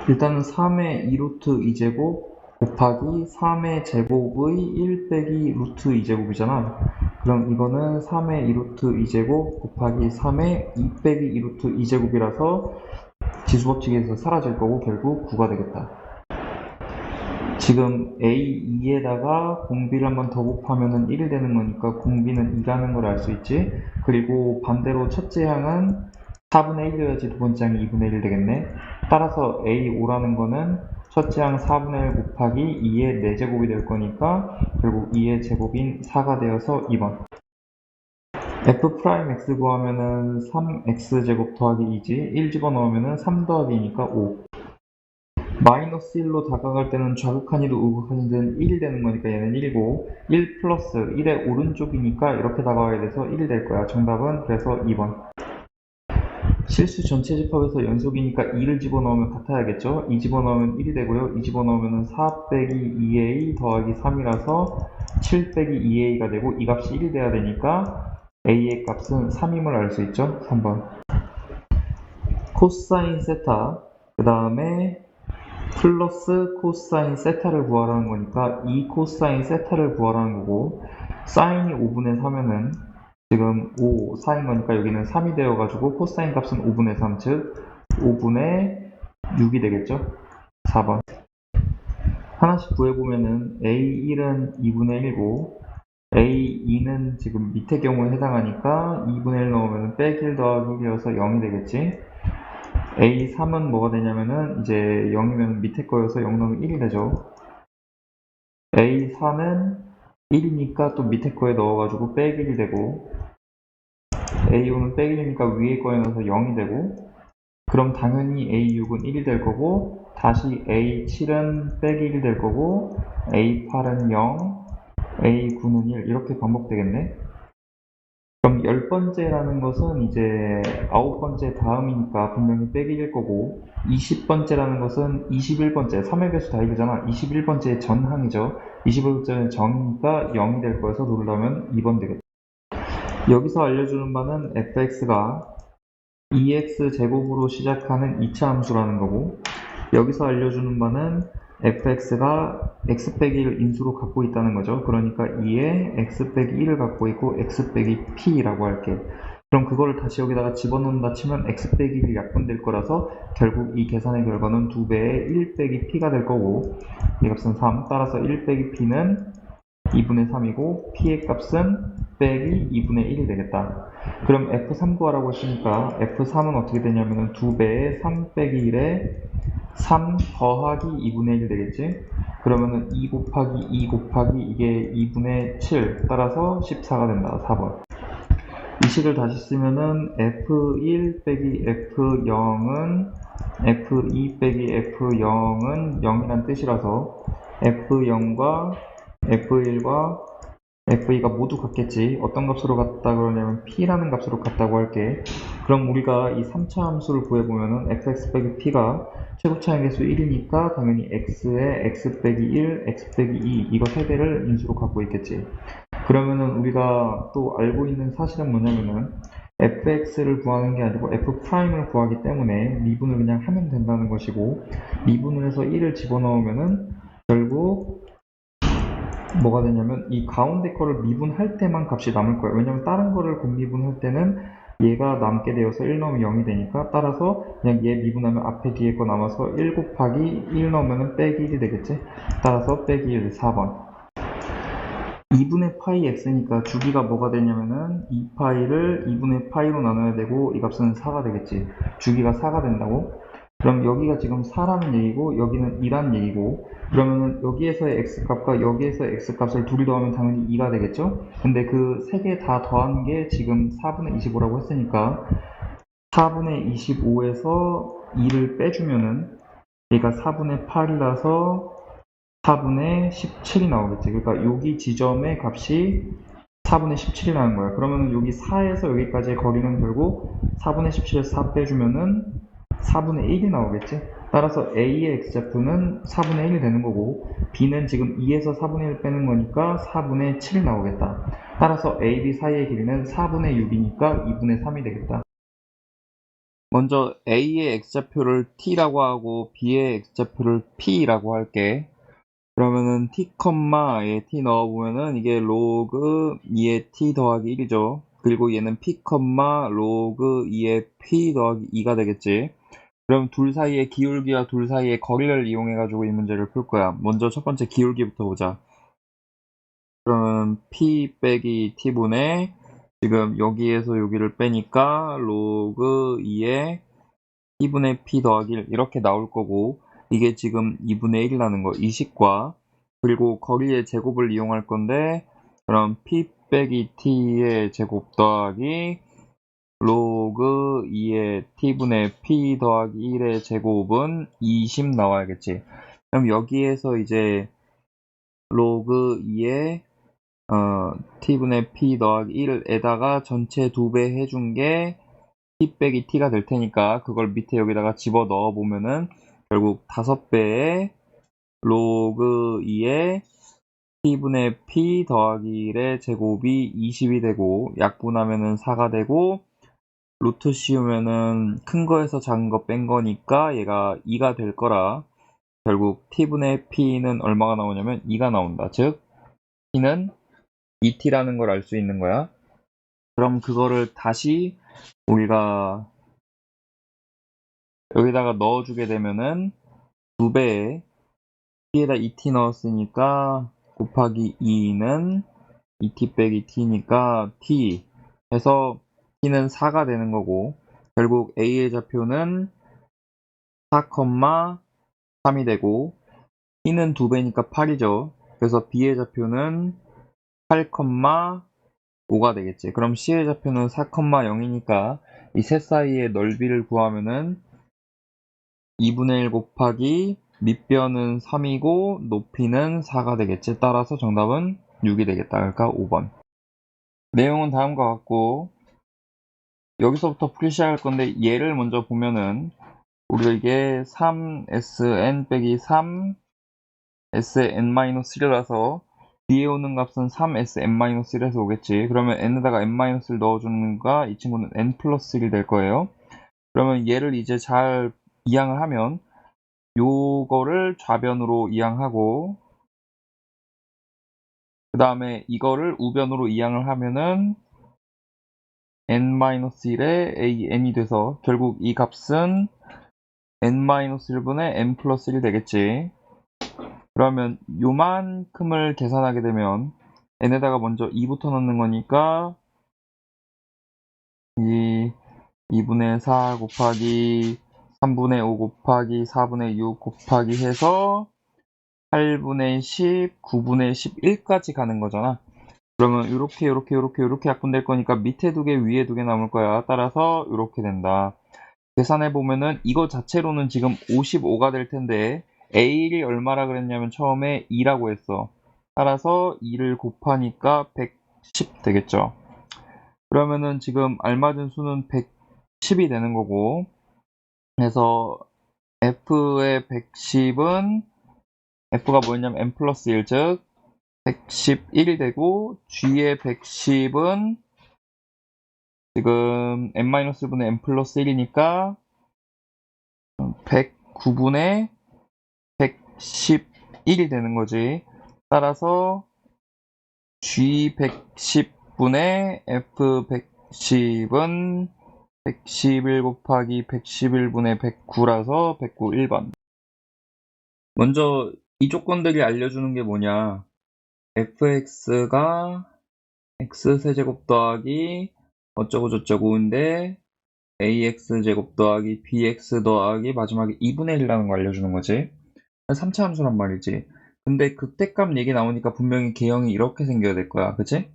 일단은 3의 2루트 2제곱 곱하기 3의 제곱의 1 빼기 루트 2제곱이잖아. 그럼 이거는 3의 2루트 2제곱 곱하기 3의 2 빼기 2루트 2제곱이라서 지수법칙에서 사라질 거고 결국 9가 되겠다. 지금 A2에다가 공비를 한 번 더 곱하면 1이 되는 거니까 공비는 2라는 걸 알 수 있지. 그리고 반대로 첫째 항은 4분의 1이어야지 두 번째 항이 2분의 1 되겠네. 따라서 A5라는 거는 첫째 항 4분의 1 곱하기 2의 4제곱이 될 거니까 결국 2의 제곱인 4가 되어서 2번. F'X 구하면은 3X제곱 더하기 2지. 1 집어넣으면은 3 더하기 2니까 5. 마이너스 1로 다가갈 때는 좌극한이든 우극한이든 1이 되는 거니까 얘는 1이고 1 플러스 1의 오른쪽이니까 이렇게 다가와야 돼서 1이 될 거야. 정답은 그래서 2번. 실수 전체 집합에서 연속이니까 2를 집어넣으면 같아야겠죠. 2 집어넣으면 1이 되고요. 2 집어넣으면 4 빼기 2a 더하기 3이라서 7 빼기 2a가 되고 이 값이 1이 돼야 되니까 a의 값은 3임을 알 수 있죠. 3번. 코사인 세타 그 다음에 플러스 코사인 세타를 구하라는 거니까 이 코사인 세타를 구하라는 거고 사인이 5분의 3이면은 지금 5, 4인 거니까 여기는 3이 되어가지고 코사인 값은 5분의 3, 즉 5분의 6이 되겠죠? 4번. 하나씩 구해보면은 A1은 2분의 1이고 A2는 지금 밑에 경우에 해당하니까 2분의 1 넣으면 빼기 1 더하기 1이어서 0이 되겠지? A3은 뭐가 되냐면은 이제 0이면 밑에 거여서 0 넣으면 1이 되죠. A4는 1이니까 또 밑에 거에 넣어가지고 빼기 1이 되고 A5는 빼기 1이니까 위에 거에 넣어서 0이 되고 그럼 당연히 A6은 1이 될 거고 다시 A7은 빼기 1이 될 거고 A8은 0, A9는 1 이렇게 반복되겠네. 그럼 10번째라는 것은 이제 9번째 다음이니까 분명히 빼기 1일 거고 20번째라는 것은 21번째 3의 배수 다이브잖아. 21번째의 전항이죠. 21번째는 정이니까 0이 될 거여서 누르려면 2번 되겠다. 여기서 알려주는 바는 fx가 2x제곱으로 시작하는 2차 함수라는 거고 여기서 알려주는 바는 fx가 x 빼기 1을 인수로 갖고 있다는 거죠. 그러니까 2에 x 빼기 1을 갖고 있고 x 빼기 p라고 할게. 그럼 그거를 다시 여기다가 집어넣는다 치면 x 빼기 1이 약분될 거라서 결국 이 계산의 결과는 2배의 1 빼기 p가 될 거고 이 값은 3. 따라서 1 빼기 p는 2분의 3이고 p의 값은 빼기 2분의 1이 되겠다. 그럼 F3 구하라고 했으니까 F3은 어떻게 되냐면은 2배의 3 빼기 1에 3 더하기 2분의 1이 되겠지? 그러면은 2 곱하기 2 곱하기 이게 2분의 7 따라서 14가 된다. 4번. 이 식을 다시 쓰면은 F1 빼기 F0은 F2 빼기 F0은 0이란 뜻이라서 F0과 F1과 F2가 모두 같겠지. 어떤 값으로 같다 그러냐면 P라는 값으로 같다고 할게. 그럼 우리가 이 3차 함수를 구해보면은 fx 빼기 P가 최고차의 개수 1이니까 당연히 x에 x 빼기 1, x 빼기 2 이거 세 개를 인수로 갖고 있겠지. 그러면은 우리가 또 알고 있는 사실은 뭐냐면은 fx를 구하는 게 아니고 f'을 구하기 때문에 미분을 그냥 하면 된다는 것이고 미분을 해서 1을 집어넣으면은 결국 뭐가 되냐면 이 가운데 거를 미분할 때만 값이 남을 거예요. 왜냐면 다른 거를 곱미분할 때는 얘가 남게 되어서 1 넣으면 0이 되니까 따라서 그냥 얘 미분하면 앞에 뒤에 거 남아서 1 곱하기 1 넣으면 빼기 1이 되겠지. 따라서 빼기 1 4번. 2분의 파이 x니까 주기가 뭐가 되냐면은 2파이를 2분의 파이로 나눠야 되고 이 값은 4가 되겠지. 주기가 4가 된다고? 그럼 여기가 지금 4라는 얘기고 여기는 2라는 얘기고 그러면은 여기에서의 x값과 여기에서의 x값을 둘이 더하면 당연히 2가 되겠죠? 근데 그 세 개 다 더한 게 지금 4분의 25라고 했으니까 4분의 25에서 2를 빼주면은 얘가 4분의 8이라서 4분의 17이 나오겠지. 그러니까 여기 지점의 값이 4분의 17이라는 거야. 그러면 여기 4에서 여기까지의 거리는 결국 4분의 17에서 4 빼주면은 4분의 1이 나오겠지. 따라서 A의 x좌표는 4분의 1이 되는 거고 B는 지금 2에서 4분의 1 빼는 거니까 4분의 7이 나오겠다. 따라서 A, B 사이의 길이는 4분의 6이니까 2분의 3이 되겠다. 먼저 A의 x좌표를 t라고 하고 B의 x좌표를 p라고 할게. 그러면은 t, 에 t 넣어보면은 이게 로그 2의 t 더하기 1이죠. 그리고 얘는 p, 로그 2의 p 더하기 2가 되겠지. 그럼 둘 사이의 기울기와 둘 사이의 거리를 이용해가지고 이 문제를 풀 거야. 먼저 첫 번째 기울기부터 보자. 그러면 p 빼기 t분의 지금 여기에서 여기를 빼니까 로그 2의 t분의 p 더하기 1 이렇게 나올 거고, 이게 지금 2분의 1이라는 거, 이 식과, 그리고 거리의 제곱을 이용할 건데, 그럼 p 빼기 t의 제곱 더하기 로그 2의 t분의 p 더하기 1의 제곱은 20 나와야겠지. 그럼 여기에서 이제 로그 2의 t분의 p 더하기 1에다가 전체 2배 해준 게 t 빼기 t가 될 테니까 그걸 밑에 여기다가 집어 넣어 보면은 결국 5배의 로그 2의 t분의 p 더하기 1의 제곱이 20이 되고, 약분하면은 4가 되고, 루트 씌우면은 큰 거에서 작은 거 뺀 거니까 얘가 2가 될 거라, 결국 t분의 p는 얼마가 나오냐면 2가 나온다. 즉 t는 2t라는 걸 알 수 있는 거야. 그럼 그거를 다시 우리가 여기다가 넣어주게 되면은 2배에 t에다 2t 넣었으니까 곱하기 2는 2t 빼기 t니까 t 해서 t는 4가 되는 거고, 결국 a의 좌표는 4, 3이 되고 t는 2배니까 8이죠. 그래서 b의 좌표는 8, 5가 되겠지. 그럼 c의 좌표는 4, 0이니까 이 셋 사이의 넓이를 구하면은 2분의 1 곱하기 밑변은 3이고 높이는 4가 되겠지. 따라서 정답은 6이 되겠다. 그러니까 5번. 내용은 다음과 같고, 여기서부터 풀이 시작할 건데 얘를 먼저 보면은 우리가 이게 3sn 빼기 3sn-1이라서 뒤에 오는 값은 3sn-1에서 오겠지. 그러면 n에다가 n-를 넣어주는 거가 이 친구는 n 플러스 1이 될 거예요. 그러면 얘를 이제 잘 이항을 하면 요거를 좌변으로 이항하고, 그 다음에 이거를 우변으로 이항을 하면은 n-1에 an이 돼서 결국 이 값은 n-1분의 n 플러스 1이 되겠지. 그러면 요만큼을 계산하게 되면 n에다가 먼저 2부터 넣는 거니까 2분의 4 곱하기 3분의 5 곱하기 4분의 6 곱하기 해서 8분의 10, 9분의 11까지 가는 거잖아. 그러면 이렇게 약분될 거니까 밑에 2개 위에 2개 남을 거야. 따라서 이렇게 된다. 계산해 보면은 이거 자체로는 지금 55가 될 텐데 A1이 얼마라 그랬냐면 처음에 2라고 했어. 따라서 2를 곱하니까 110 되겠죠. 그러면은 지금 알맞은 수는 110이 되는 거고, 그래서 F의 110은 F가 뭐였냐면 n 플러스 1, 즉 111이 되고, G의 110은 지금 n-1분의 n 플러스 1이니까 109분의 111이 되는 거지. 따라서 G 110분의 F 110은 111 곱하기 111분의 109라서 109, 1번. 먼저 이 조건들이 알려주는 게 뭐냐. fx가 x세제곱 더하기 어쩌고저쩌고인데 ax제곱 더하기 bx 더하기 마지막에 2분의 1이라는 거 알려주는 거지. 3차 함수란 말이지. 근데 극대값 얘기 나오니까 분명히 개형이 이렇게 생겨야 될 거야. 그치?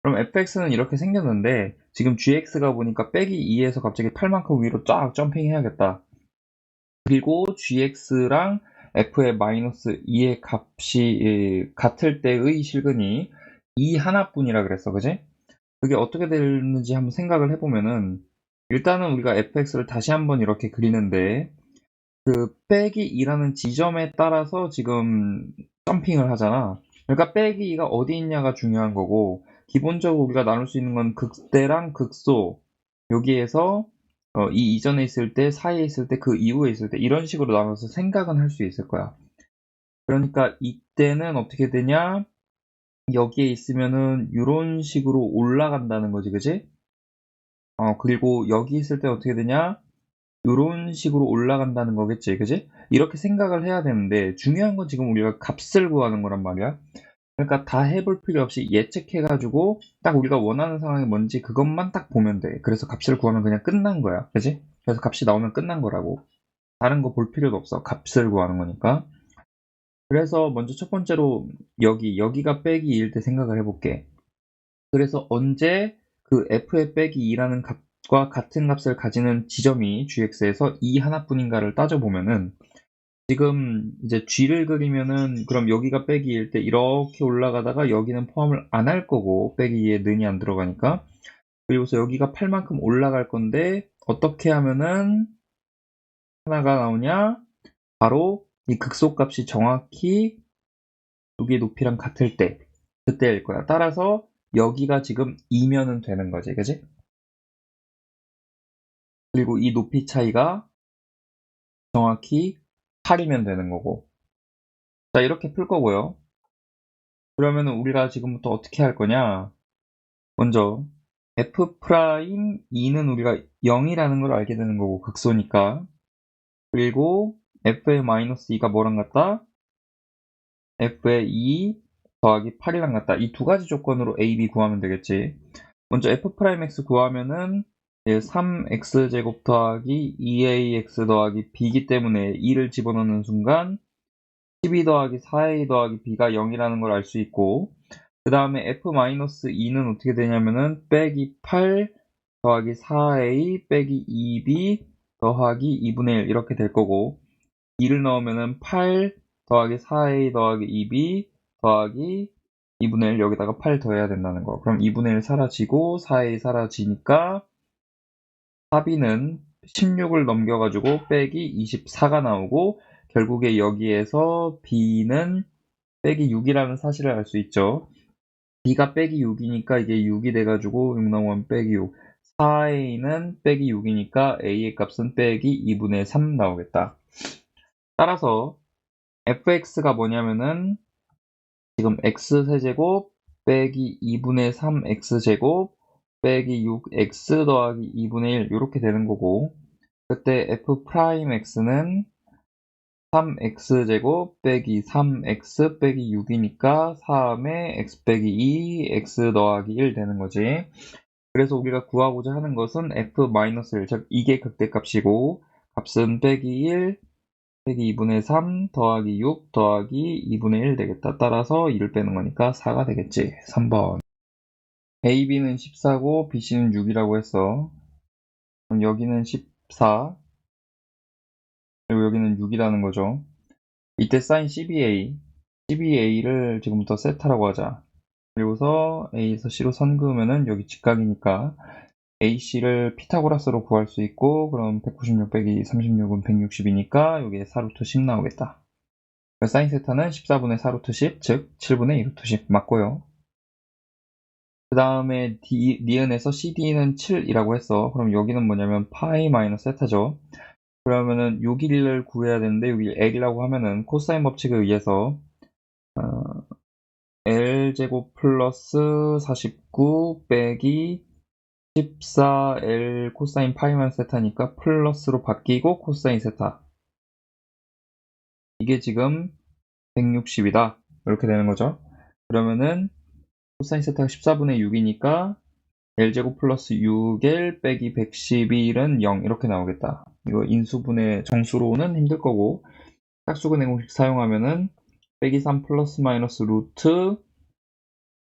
그럼 fx는 이렇게 생겼는데 지금 gx가 보니까 빼기 2에서 갑자기 8만큼 위로 쫙 점핑해야겠다. 그리고 gx랑 f의 마이너스 2의 값이 같을 때의 실근이 2 하나뿐이라 그랬어. 그지? 그게 어떻게 되는지 한번 생각을 해보면은, 일단은 우리가 fx를 다시 한번 이렇게 그리는데 그 빼기 2라는 지점에 따라서 지금 점핑을 하잖아. 그러니까 빼기 2가 어디 있냐가 중요한 거고, 기본적으로 우리가 나눌 수 있는 건 극대랑 극소, 여기에서 이 이전에 있을 때, 사이에 있을 때, 그 이후에 있을 때 이런 식으로 나눠서 생각은 할 수 있을 거야. 그러니까 이때는 어떻게 되냐? 여기에 있으면은 이런 식으로 올라간다는 거지, 그지? 그리고 여기 있을 때 어떻게 되냐? 이런 식으로 올라간다는 거겠지, 그지? 이렇게 생각을 해야 되는데 중요한 건 지금 우리가 값을 구하는 거란 말이야. 그러니까 다 해볼 필요 없이 예측해가지고 딱 우리가 원하는 상황이 뭔지 그것만 딱 보면 돼. 그래서 값을 구하면 그냥 끝난 거야, 그지? 그래서 값이 나오면 끝난 거라고. 다른 거 볼 필요도 없어. 값을 구하는 거니까. 그래서 먼저 첫 번째로 여기가 빼기 2일 때 생각을 해볼게. 그래서 언제 그 f의 빼기 2라는 값과 같은 값을 가지는 지점이 gx에서 2 하나뿐인가를 따져보면은 지금 이제 g를 그리면은 그럼 여기가 빼기 2일 때 이렇게 올라가다가 여기는 포함을 안 할 거고 빼기 2에 는이 안 들어가니까 그리고서 여기가 8만큼 올라갈 건데 어떻게 하면은 하나가 나오냐? 바로 이 극소값이 정확히 여기의 높이랑 같을 때 그때일 거야. 따라서 여기가 지금 2면은 되는 거지, 그지? 그리고 이 높이 차이가 정확히 8이면 되는 거고. 자, 이렇게 풀 거고요. 그러면 우리가 지금부터 어떻게 할 거냐? 먼저 f'2는 우리가 0이라는 걸 알게 되는 거고 극소니까. 그리고 f의 마이너스 2가 뭐랑 같다? f의 2 더하기 8이랑 같다. 이 두 가지 조건으로 a, b 구하면 되겠지. 먼저 f'x 구하면은 3x제곱 더하기 2ax 더하기 b이기 때문에 2를 집어넣는 순간 12 더하기 4a 더하기 b가 0이라는 걸 알 수 있고 그 다음에 f-2는 어떻게 되냐면은 빼기 8 더하기 4a 빼기 2b 더하기 2분의 1 이렇게 될 거고 2를 넣으면은 8 더하기 4a 더하기 2b 더하기 2분의 1 여기다가 8 더해야 된다는 거. 그럼 2분의 1 사라지고 4a 사라지니까 합의는 16을 넘겨가지고 빼기 24가 나오고 결국에 여기에서 b는 빼기 6이라는 사실을 알 수 있죠. b가 빼기 6이니까 이게 6이 돼가지고 6 나오면 빼기 6 4a는 빼기 6이니까 a의 값은 빼기 2분의 3 나오겠다. 따라서 fx가 뭐냐면은 지금 x세제곱 빼기 2분의 3x제곱 빼기 6x 더하기 2분의 1 이렇게 되는 거고 그때 f'x는 3x제곱 빼기 3x 빼기 6이니까 3에 x 빼기 2 x 더하기 1 되는 거지. 그래서 우리가 구하고자 하는 것은 f-1, 즉 이게 극대값이고 값은 빼기 1 빼기 2분의 3 더하기 6 더하기 2분의 1 되겠다. 따라서 2를 빼는 거니까 4가 되겠지. 3번. A, B는 14고 B, C는 6이라고 했어. 그럼 여기는 14 그리고 여기는 6이라는 거죠. 이때 사인 CBA를 지금부터 세타라고 하자. 그리고서 A에서 C로 선 그으면은 여기 직각이니까 AC를 피타고라스로 구할 수 있고 그럼 196 빼기 36은 160이니까 여기에 4루트 10 나오겠다. 사인 세타는 14분의 4루트 10, 즉 7분의 2루트 10 맞고요. 그 다음에 니은에서 CD는 7이라고 했어. 그럼 여기는 뭐냐면 파이 마이너스 세타죠. 그러면은 6일을 구해야 되는데 여기 L이라고 하면은 코사인 법칙에 의해서 L제곱 플러스 49 빼기 14L 코사인 파이 마이너스 세타니까 플러스로 바뀌고 코사인 세타 이게 지금 160이다. 이렇게 되는 거죠. 그러면은 코사인 세타가 14분의 6이니까 L제곱 플러스 6L 빼기 111은 0 이렇게 나오겠다. 이거 인수분해 정수로는 힘들 거고 짝수근의 공식 사용하면은 빼기 3 플러스 마이너스 루트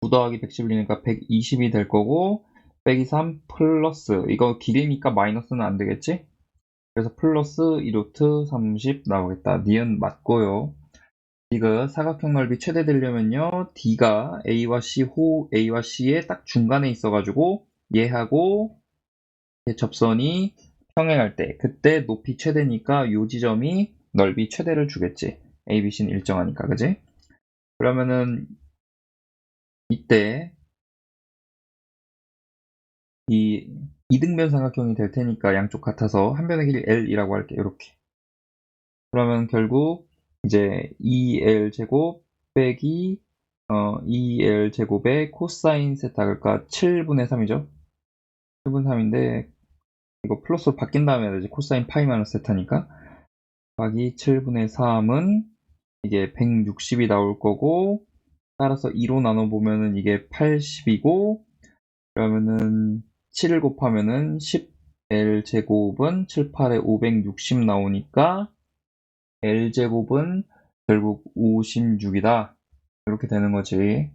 9 더하기 111이니까 120이 될 거고 빼기 3 플러스 이거 길이니까 마이너스는 안 되겠지? 그래서 플러스 2루트 30 나오겠다. 니은 맞고요. 이거 사각형 넓이 최대 되려면요. D가 A와 C의 딱 중간에 있어가지고 얘하고 접선이 평행할 때 그때 높이 최대니까 요 지점이 넓이 최대를 주겠지. A, B, C는 일정하니까 그지? 그러면은 이때 이 이등변 삼각형이 될 테니까 양쪽 같아서 한 변의 길이 L이라고 할게. 이렇게. 그러면 결국 이제 2L 제곱 빼기 2L 제곱의 코사인 세타, 그러니까 7분의 3이죠. 7분의 3인데 이거 플러스로 바뀐 다음에 해야 되지. 코사인 파이 마이너스 세타니까 곱하기 7분의 3은 이게 160이 나올 거고, 따라서 2로 나눠보면은 이게 80이고, 그러면은 7을 곱하면은 10L 제곱은 7, 8에 560 나오니까 L 제곱은 결국 56이다. 이렇게 되는 거지.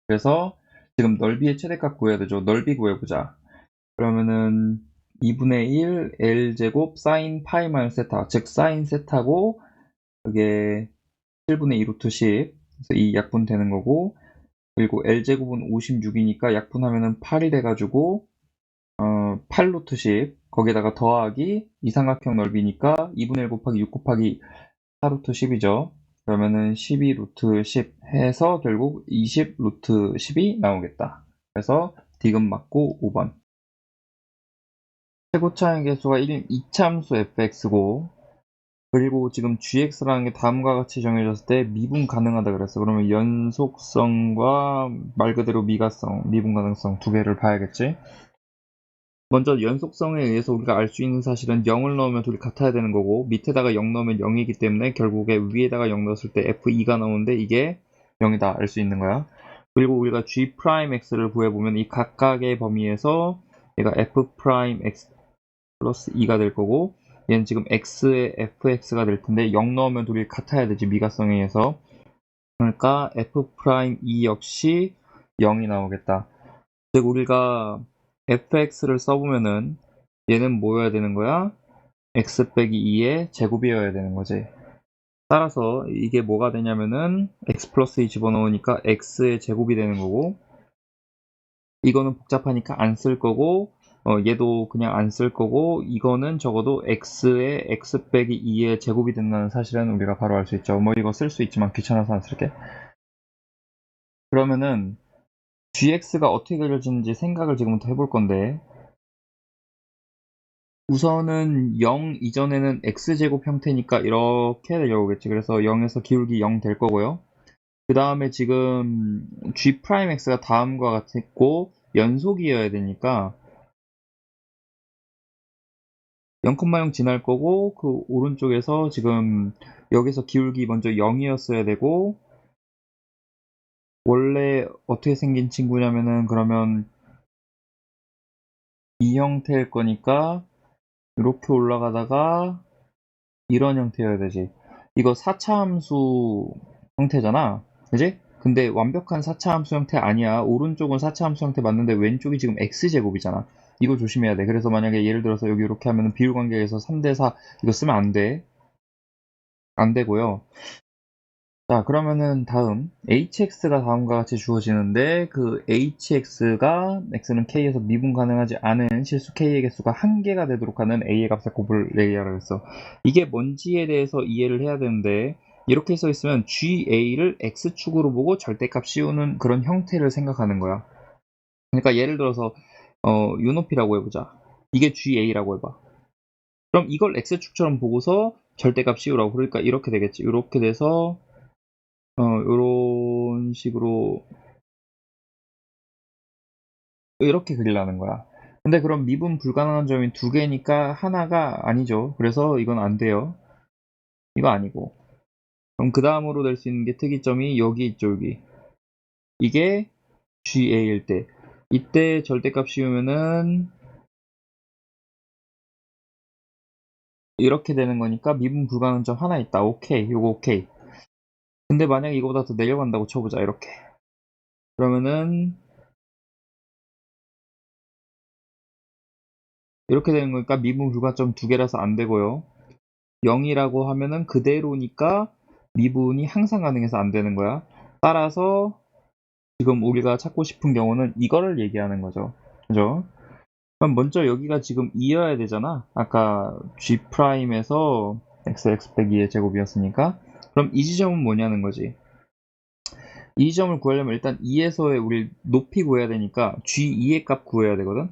그래서 지금 넓이의 최대값 구해야 되죠. 넓이 구해보자. 그러면은 2분의 1 L 제곱 사인 파이 마이너스 세타, 즉 사인 세타고, 그게 7분의 2 루트 10, 그래서 이 약분되는 거고, 그리고 L제곱은 56이니까 약분하면은 8이 돼가지고 8 루트 10, 거기에다가 더하기 이 삼각형 넓이니까 2분의 1 곱하기 6 곱하기 4 루트 10이죠. 그러면은 12 루트 10 해서 결국 20 루트 10이 나오겠다. 그래서 디귿 맞고 5번. 최고차의 개수가 1인 이차함수 fx고, 그리고 지금 gx라는 게 다음과 같이 정해졌을 때 미분 가능하다 그랬어. 그러면 연속성과 말 그대로 미가성, 미분 가능성 두 개를 봐야겠지. 먼저 연속성에 의해서 우리가 알 수 있는 사실은 0을 넣으면 둘이 같아야 되는 거고, 밑에다가 0 넣으면 0이기 때문에 결국에 위에다가 0 넣었을 때 f2가 나오는데 이게 0이다 알 수 있는 거야. 그리고 우리가 g'x를 구해보면 이 각각의 범위에서 얘가 f'x 플러스 2가 될 거고, 얘는 지금 x의 fx가 될 텐데 0 넣으면 둘이 같아야 되지, 미가성에 의해서. 그러니까 f'2 역시 0이 나오겠다. 즉 우리가 fx를 써보면은 얘는 뭐여야 되는 거야? x 빼기 2의 제곱이어야 되는 거지. 따라서 이게 뭐가 되냐면은 x 플러스 2 집어넣으니까 x의 제곱이 되는 거고, 이거는 복잡하니까 안 쓸 거고, 얘도 그냥 안 쓸 거고, 이거는 적어도 x의 x 빼기 2의 제곱이 된다는 사실은 우리가 바로 알 수 있죠. 뭐 이거 쓸 수 있지만 귀찮아서 안 쓸게. 그러면은 gx가 어떻게 그려지는지 생각을 지금부터 해볼 건데, 우선은 0 이전에는 x제곱 형태니까 이렇게 내려오겠지. 그래서 0에서 기울기 0 될 거고요. 그 다음에 지금 g'x가 다음과 같았고 연속이어야 되니까 0,0 지날 거고, 그 오른쪽에서 지금 여기서 기울기 먼저 0이었어야 되고, 원래 어떻게 생긴 친구냐면은 그러면 이 형태일 거니까 이렇게 올라가다가 이런 형태여야 되지. 이거 4차 함수 형태잖아, 그지? 근데 완벽한 4차 함수 형태 아니야. 오른쪽은 4차 함수 형태 맞는데 왼쪽이 지금 x제곱이잖아. 이거 조심해야 돼. 그래서 만약에 예를 들어서 여기 이렇게 하면 비율관계에서 3대4 이거 쓰면 안 돼. 안 되고요. 자, 그러면은 다음 hx가 다음과 같이 주어지는데, 그 hx가 x는 k에서 미분 가능하지 않은 실수 k의 개수가 1개가 되도록 하는 a의 값의 곱을 내기하라고 했어. 이게 뭔지에 대해서 이해를 해야 되는데, 이렇게 써 있으면 ga를 x축으로 보고 절대값 씌우는 그런 형태를 생각하는 거야. 그러니까 예를 들어서 요높이라고 해보자. 이게 ga라고 해봐. 그럼 이걸 x축처럼 보고서 절대값 씌우라고. 그러니까 이렇게 되겠지. 이렇게 돼서 요런 식으로 이렇게 그리려는 거야. 근데 그럼 미분 불가능한 점이 두 개니까 하나가 아니죠. 그래서 이건 안 돼요. 이거 아니고. 그럼 그 다음으로 될 수 있는 게 특이점이 여기 있죠, 여기. 이게 GA일 때. 이때 절대값 씌우면은 이렇게 되는 거니까 미분 불가능한 점 하나 있다. 오케이. 요거 오케이. 근데 만약에 이거보다 더 내려간다고 쳐보자. 이렇게. 그러면은 이렇게 되는 거니까 미분 불가점 두 개라서 안 되고요. 0이라고 하면은 그대로니까 미분이 항상 가능해서 안 되는 거야. 따라서 지금 우리가 찾고 싶은 경우는 이거를 얘기하는 거죠. 그죠? 그럼 먼저 여기가 지금 2여야 되잖아. 아까 G'에서 x 빼기 2의 제곱이었으니까. 그럼 이 지점은 뭐냐는 거지. 이 지점을 구하려면 일단 2에서의 우리 높이 구해야 되니까 G2의 값 구해야 되거든.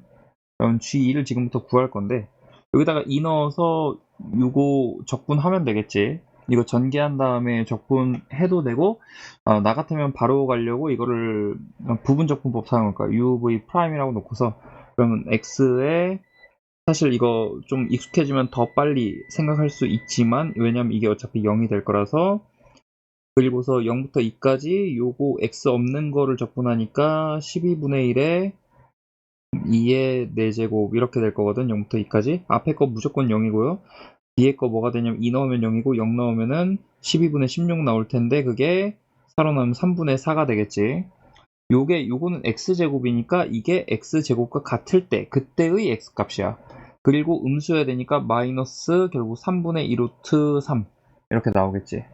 그럼 G2를 지금부터 구할 건데 여기다가 2 넣어서 요거 적분하면 되겠지. 이거 전개한 다음에 적분해도 되고 나 같으면 바로 가려고 이거를 부분 적분법 사용할 거야. uv 프라임이라고 놓고서 그러면 x에 사실 이거 좀 익숙해지면 더 빨리 생각할 수 있지만 왜냐면 이게 어차피 0이 될 거라서 그리고서 0부터 2까지 요거 x 없는 거를 적분하니까 12분의 1에 2의 4제곱 이렇게 될 거거든. 0부터 2까지. 앞에 거 무조건 0이고요. 뒤에 거 뭐가 되냐면 2 넣으면 0이고 0 넣으면은 12분의 16 나올 텐데 그게 4로 나오면 3분의 4가 되겠지. 요거는 x제곱이니까 이게 x제곱과 같을 때 그때의 x값이야. 그리고 음수여야 되니까 마이너스 결국 3분의 2 루트 3 이렇게 나오겠지.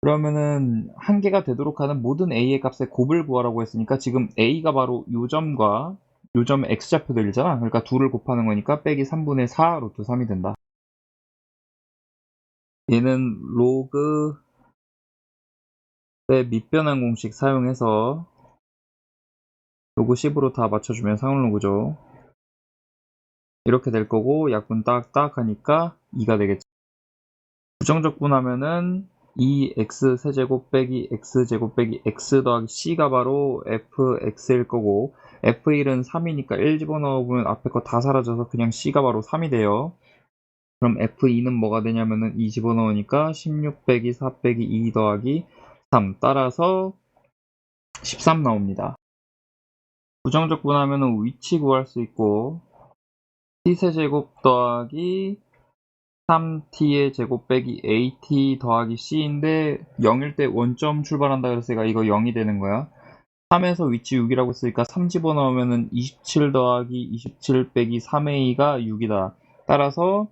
그러면은 한 개가 되도록 하는 모든 a의 값의 곱을 구하라고 했으니까 지금 a가 바로 요 점과 요 점의 x좌표들이잖아. 그러니까 둘을 곱하는 거니까 빼기 3분의 4 루트 3이 된다. 얘는 로그의 밑변환 공식 사용해서 로그 10으로 다 맞춰주면 상울로그죠. 이렇게 될 거고 약분 딱딱 하니까 2가 되겠죠. 부정적분하면은 2x 세제곱 빼기 x제곱 빼기 x 더하기 c가 바로 fx일 거고 f1은 3이니까 1 집어넣어보면 앞에 거 다 사라져서 그냥 c가 바로 3이 돼요. 그럼 f2는 뭐가 되냐면은 2 집어넣으니까 16 빼기 4 빼기 2 더하기 3 따라서 13 나옵니다. 부정적분하면은 위치 구할 수 있고 t세제곱 더하기 3t의 제곱 빼기 at 더하기 c인데 0일 때 원점 출발한다 그랬으니까 이거 0이 되는 거야. 3에서 위치 6이라고 했으니까 3 집어넣으면은 27 더하기 27 빼기 3a가 6이다. 따라서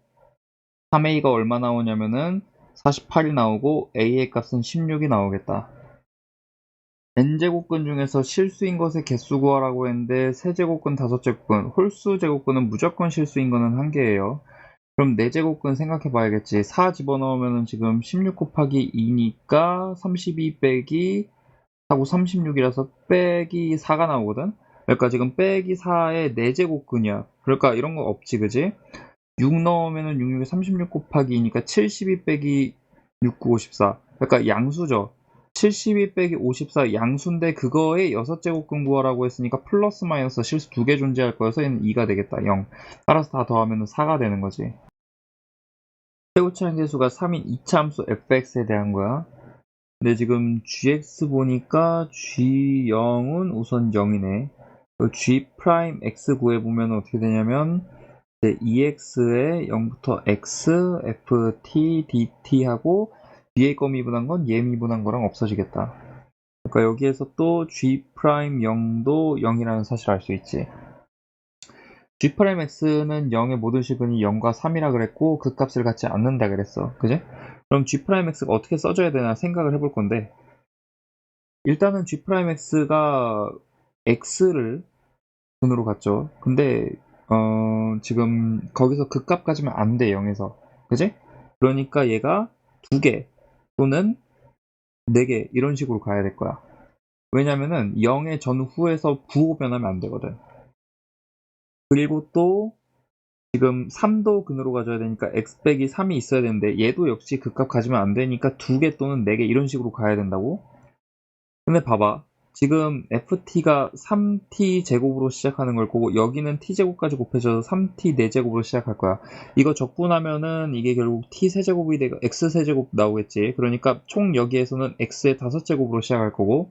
3a가 얼마 나오냐면은 48이 나오고 a의 값은 16이 나오겠다. n제곱근 중에서 실수인 것의 개수 구하라고 했는데 세제곱근, 다섯제곱근, 홀수 제곱근은 무조건 실수인 거는 한 개예요. 그럼 4제곱근 생각해 봐야겠지. 4 집어넣으면 지금 16 곱하기 2니까 32 빼기 하고 36이라서 빼기 4가 나오거든. 그러니까 지금 빼기 4의 4제곱근이야. 그러니까 이런 거 없지, 그지? 6 넣으면은 66에 36 곱하기 2니까 72 빼기 69, 54. 그러니까 양수죠. 72 빼기 54 양수인데 그거에 6제곱근 구하라고 했으니까 플러스 마이너스 실수 2개 존재할 거여서 얘는 2가 되겠다. 0. 따라서 다 더하면 4가 되는 거지. 최고차항 계수가 3인 2차 함수 fx에 대한 거야. 근데 지금 gx 보니까 g0은 우선 0이네. g 프라임 x 구해보면 어떻게 되냐면 2x에 0부터 x, ft, dt 하고 뒤에 거 미분한 건 얘 미분한 거랑 없어지겠다. 그러니까 여기에서 또 g 프라임 0도 0이라는 사실을 알 수 있지. G'X는 0의 모든 식은이 0과 3이라 그랬고 그 값을 갖지 않는다 그랬어. 그지? 그럼 G'X가 어떻게 써줘야 되나 생각을 해볼 건데 일단은 G'X가 X를 근으로 갔죠. 근데 지금 거기서 그 값 가지면 안 돼, 0에서. 그지? 그러니까 얘가 2개 또는 4개 이런 식으로 가야 될 거야. 왜냐면은 0의 전후에서 부호 변하면 안 되거든. 그리고 또 지금 3도 근으로 가져야 되니까 x 빼기 3이 있어야 되는데 얘도 역시 그 값 가지면 안 되니까 2개 또는 4개 이런 식으로 가야 된다고? 근데 봐봐. 지금 ft가 3t 제곱으로 시작하는 걸 거고 여기는 t제곱까지 곱해져서 3t 4제곱으로 시작할 거야. 이거 적분하면은 이게 결국 t 세제곱이 되고 x 세제곱 나오겠지. 그러니까 총 여기에서는 x의 5제곱으로 시작할 거고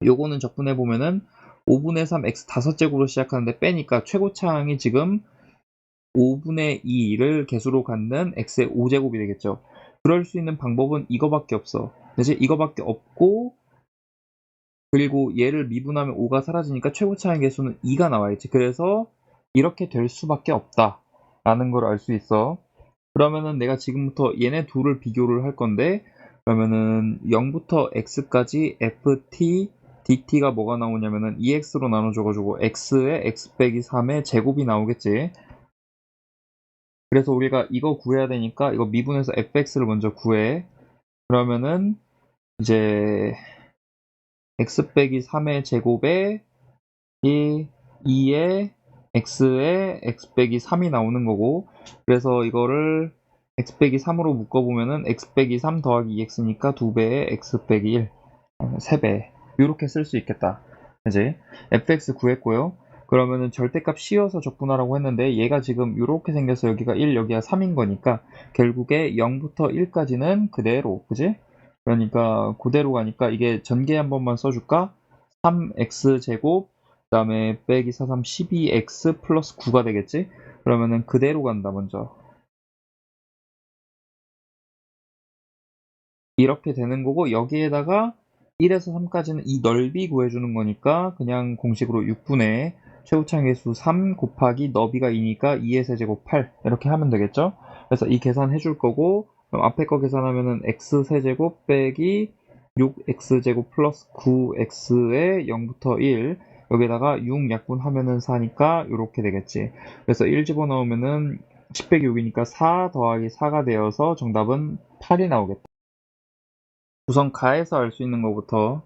요거는 적분해보면은 5분의 3 x 5제곱으로 시작하는데 빼니까 최고차항이 지금 5분의 2를 개수로 갖는 x의 5제곱이 되겠죠. 그럴 수 있는 방법은 이거밖에 없어. 그치? 이거밖에 없고 그리고 얘를 미분하면 5가 사라지니까 최고차항 개수는 2가 나와야지. 그래서 이렇게 될 수밖에 없다 라는 걸 알 수 있어. 그러면은 내가 지금부터 얘네 둘을 비교를 할 건데 그러면은 0부터 x까지 ft dt가 뭐가 나오냐면은 2x로 나눠줘가지고 x에 x 빼기 3의 제곱이 나오겠지. 그래서 우리가 이거 구해야 되니까 이거 미분해서 fx를 먼저 구해. 그러면은 이제 x 빼기 3의 제곱에 이 2의 x에 x 빼기 3이 나오는 거고, 그래서 이거를 x 빼기 3으로 묶어보면은 x 빼기 3 더하기 2x니까 2배에 x 빼기 1, 3배 이렇게 쓸 수 있겠다. 그지? fx 구했고요. 그러면은 절대값 씌워서 적분하라고 했는데 얘가 지금 이렇게 생겨서 여기가 1, 여기가 3인 거니까 결국에 0부터 1까지는 그대로, 그지? 그러니까 그대로 가니까 이게 전개 한 번만 써줄까? 3x제곱 그 다음에 빼기 4, 3, 12x 플러스 9가 되겠지? 그러면은 그대로 간다 먼저. 이렇게 되는 거고 여기에다가 1에서 3까지는 이 넓이 구해주는 거니까 그냥 공식으로 6분의 최우창계수 3 곱하기 너비가 2니까 2의 세제곱 8 이렇게 하면 되겠죠? 그래서 이 계산 해줄 거고 그럼 앞에 거 계산하면은 x 세제곱 빼기 6x제곱 플러스 9x에 0부터 1 여기다가 6 약분하면은 4니까 이렇게 되겠지. 그래서 1 집어넣으면은 10 빼기 6이니까 4 더하기 4가 되어서 정답은 8이 나오겠다. 우선 가에서 알 수 있는 것부터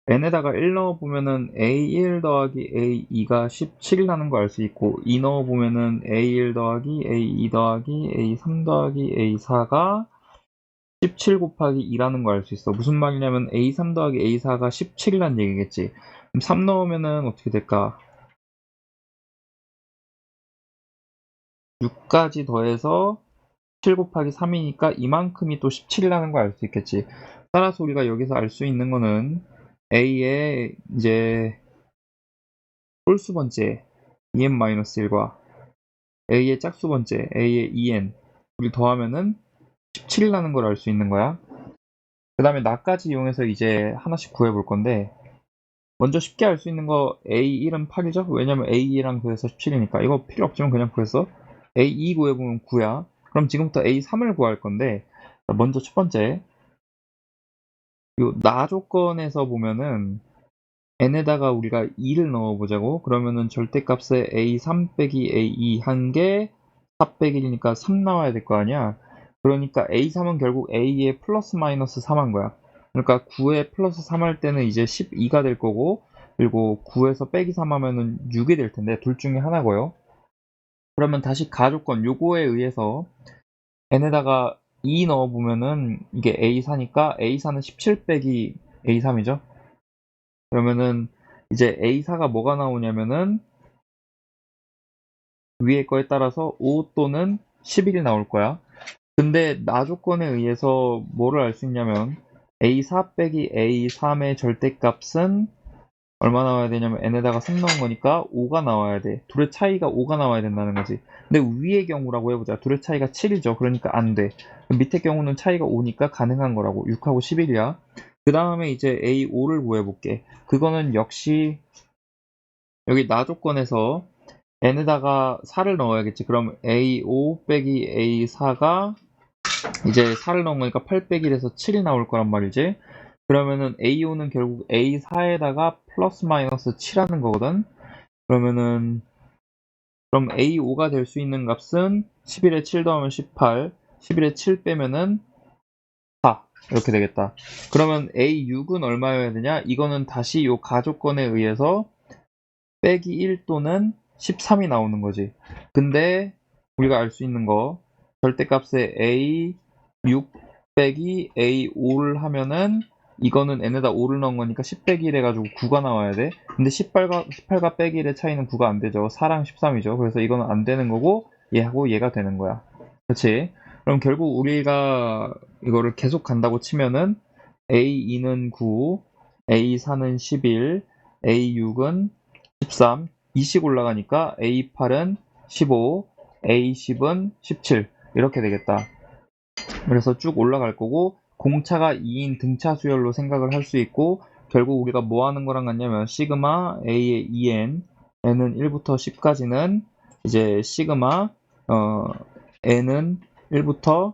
n에다가 1 넣어보면은 a1 더하기 a2가 17이 나는 거 알 수 있고 2 넣어보면은 a1 더하기 a2 더하기 a3 더하기 a4가 17 곱하기 2라는 거 알 수 있어. 무슨 말이냐면 a3 더하기 a4가 17이란 얘기겠지. 그럼 3 넣으면은 어떻게 될까? 6까지 더해서 7 곱하기 3이니까 이만큼이 또 17이라는 거 알 수 있겠지. 따라서 우리가 여기서 알 수 있는 거는 a의 이제 홀수 번째 2n-1과 a의 짝수 번째 a의 2n 우리 더하면은 17이라는 걸 알 수 있는 거야. 그 다음에 나까지 이용해서 이제 하나씩 구해볼 건데 먼저 쉽게 알 수 있는 거 a1은 8이죠? 왜냐면 a2랑 구해서 17이니까 이거 필요 없지만 그냥 구했어. a2 구해보면 9야. 그럼 지금부터 a3을 구할 건데 먼저 첫 번째 요 나 조건에서 보면은 n에다가 우리가 2를 넣어보자고. 그러면은 절대값에 a3 빼기 a2 한 개 4 빼기 1이니까 3 나와야 될 거 아니야. 그러니까 a3은 결국 a에 플러스 마이너스 3 한 거야. 그러니까 9에 플러스 3 할 때는 이제 12가 될 거고 그리고 9에서 빼기 3 하면은 6이 될 텐데 둘 중에 하나고요. 그러면 다시 가조건 요거에 의해서 n에다가 2 넣어보면은 이게 a4니까 a4는 17 빼기 a3이죠. 그러면은 이제 a4가 뭐가 나오냐면은 위에 거에 따라서 5 또는 11이 나올 거야. 근데 나 조건에 의해서 뭐를 알 수 있냐면 a4 빼기 a3의 절대값은 얼마 나와야 되냐면 n에다가 3 넣은 거니까 5가 나와야 돼. 둘의 차이가 5가 나와야 된다는 거지. 근데 위의 경우라고 해보자. 둘의 차이가 7이죠. 그러니까 안 돼. 밑에 경우는 차이가 5니까 가능한 거라고. 6하고 11이야. 그 다음에 이제 a5를 구해볼게. 그거는 역시 여기 나 조건에서 n에다가 4를 넣어야겠지. 그럼 a5 빼기 a4가 이제 4를 넣은 거니까 8 빼기 1에서 7이 나올 거란 말이지. 그러면은 a5는 결국 a4에다가 플러스 마이너스 7하는 거거든. 그러면은 그럼 a5가 될 수 있는 값은 11에 7 더하면 18, 11에 7 빼면은 4 이렇게 되겠다. 그러면 a6은 얼마여야 되냐? 이거는 다시 요 가조건에 의해서 빼기 1 또는 13이 나오는 거지. 근데 우리가 알 수 있는 거 절대값에 a6 빼기 a5를 하면은 이거는 n에다 5를 넣은 거니까 10 빼기 1 해가지고 9가 나와야 돼. 근데 18과 빼기 1의 차이는 9가 안 되죠. 4랑 13이죠. 그래서 이거는 안 되는 거고 얘하고 얘가 되는 거야. 그렇지? 그럼 결국 우리가 이거를 계속 간다고 치면은 a2는 9, a4는 11, a6은 13, 2씩 올라가니까 A8은 15, A10은 17 이렇게 되겠다. 그래서 쭉 올라갈 거고 공차가 2인 등차 수열로 생각을 할 수 있고 결국 우리가 뭐 하는 거랑 같냐면 시그마 A의 2n, n은 1부터 10까지는 이제 시그마 n은 1부터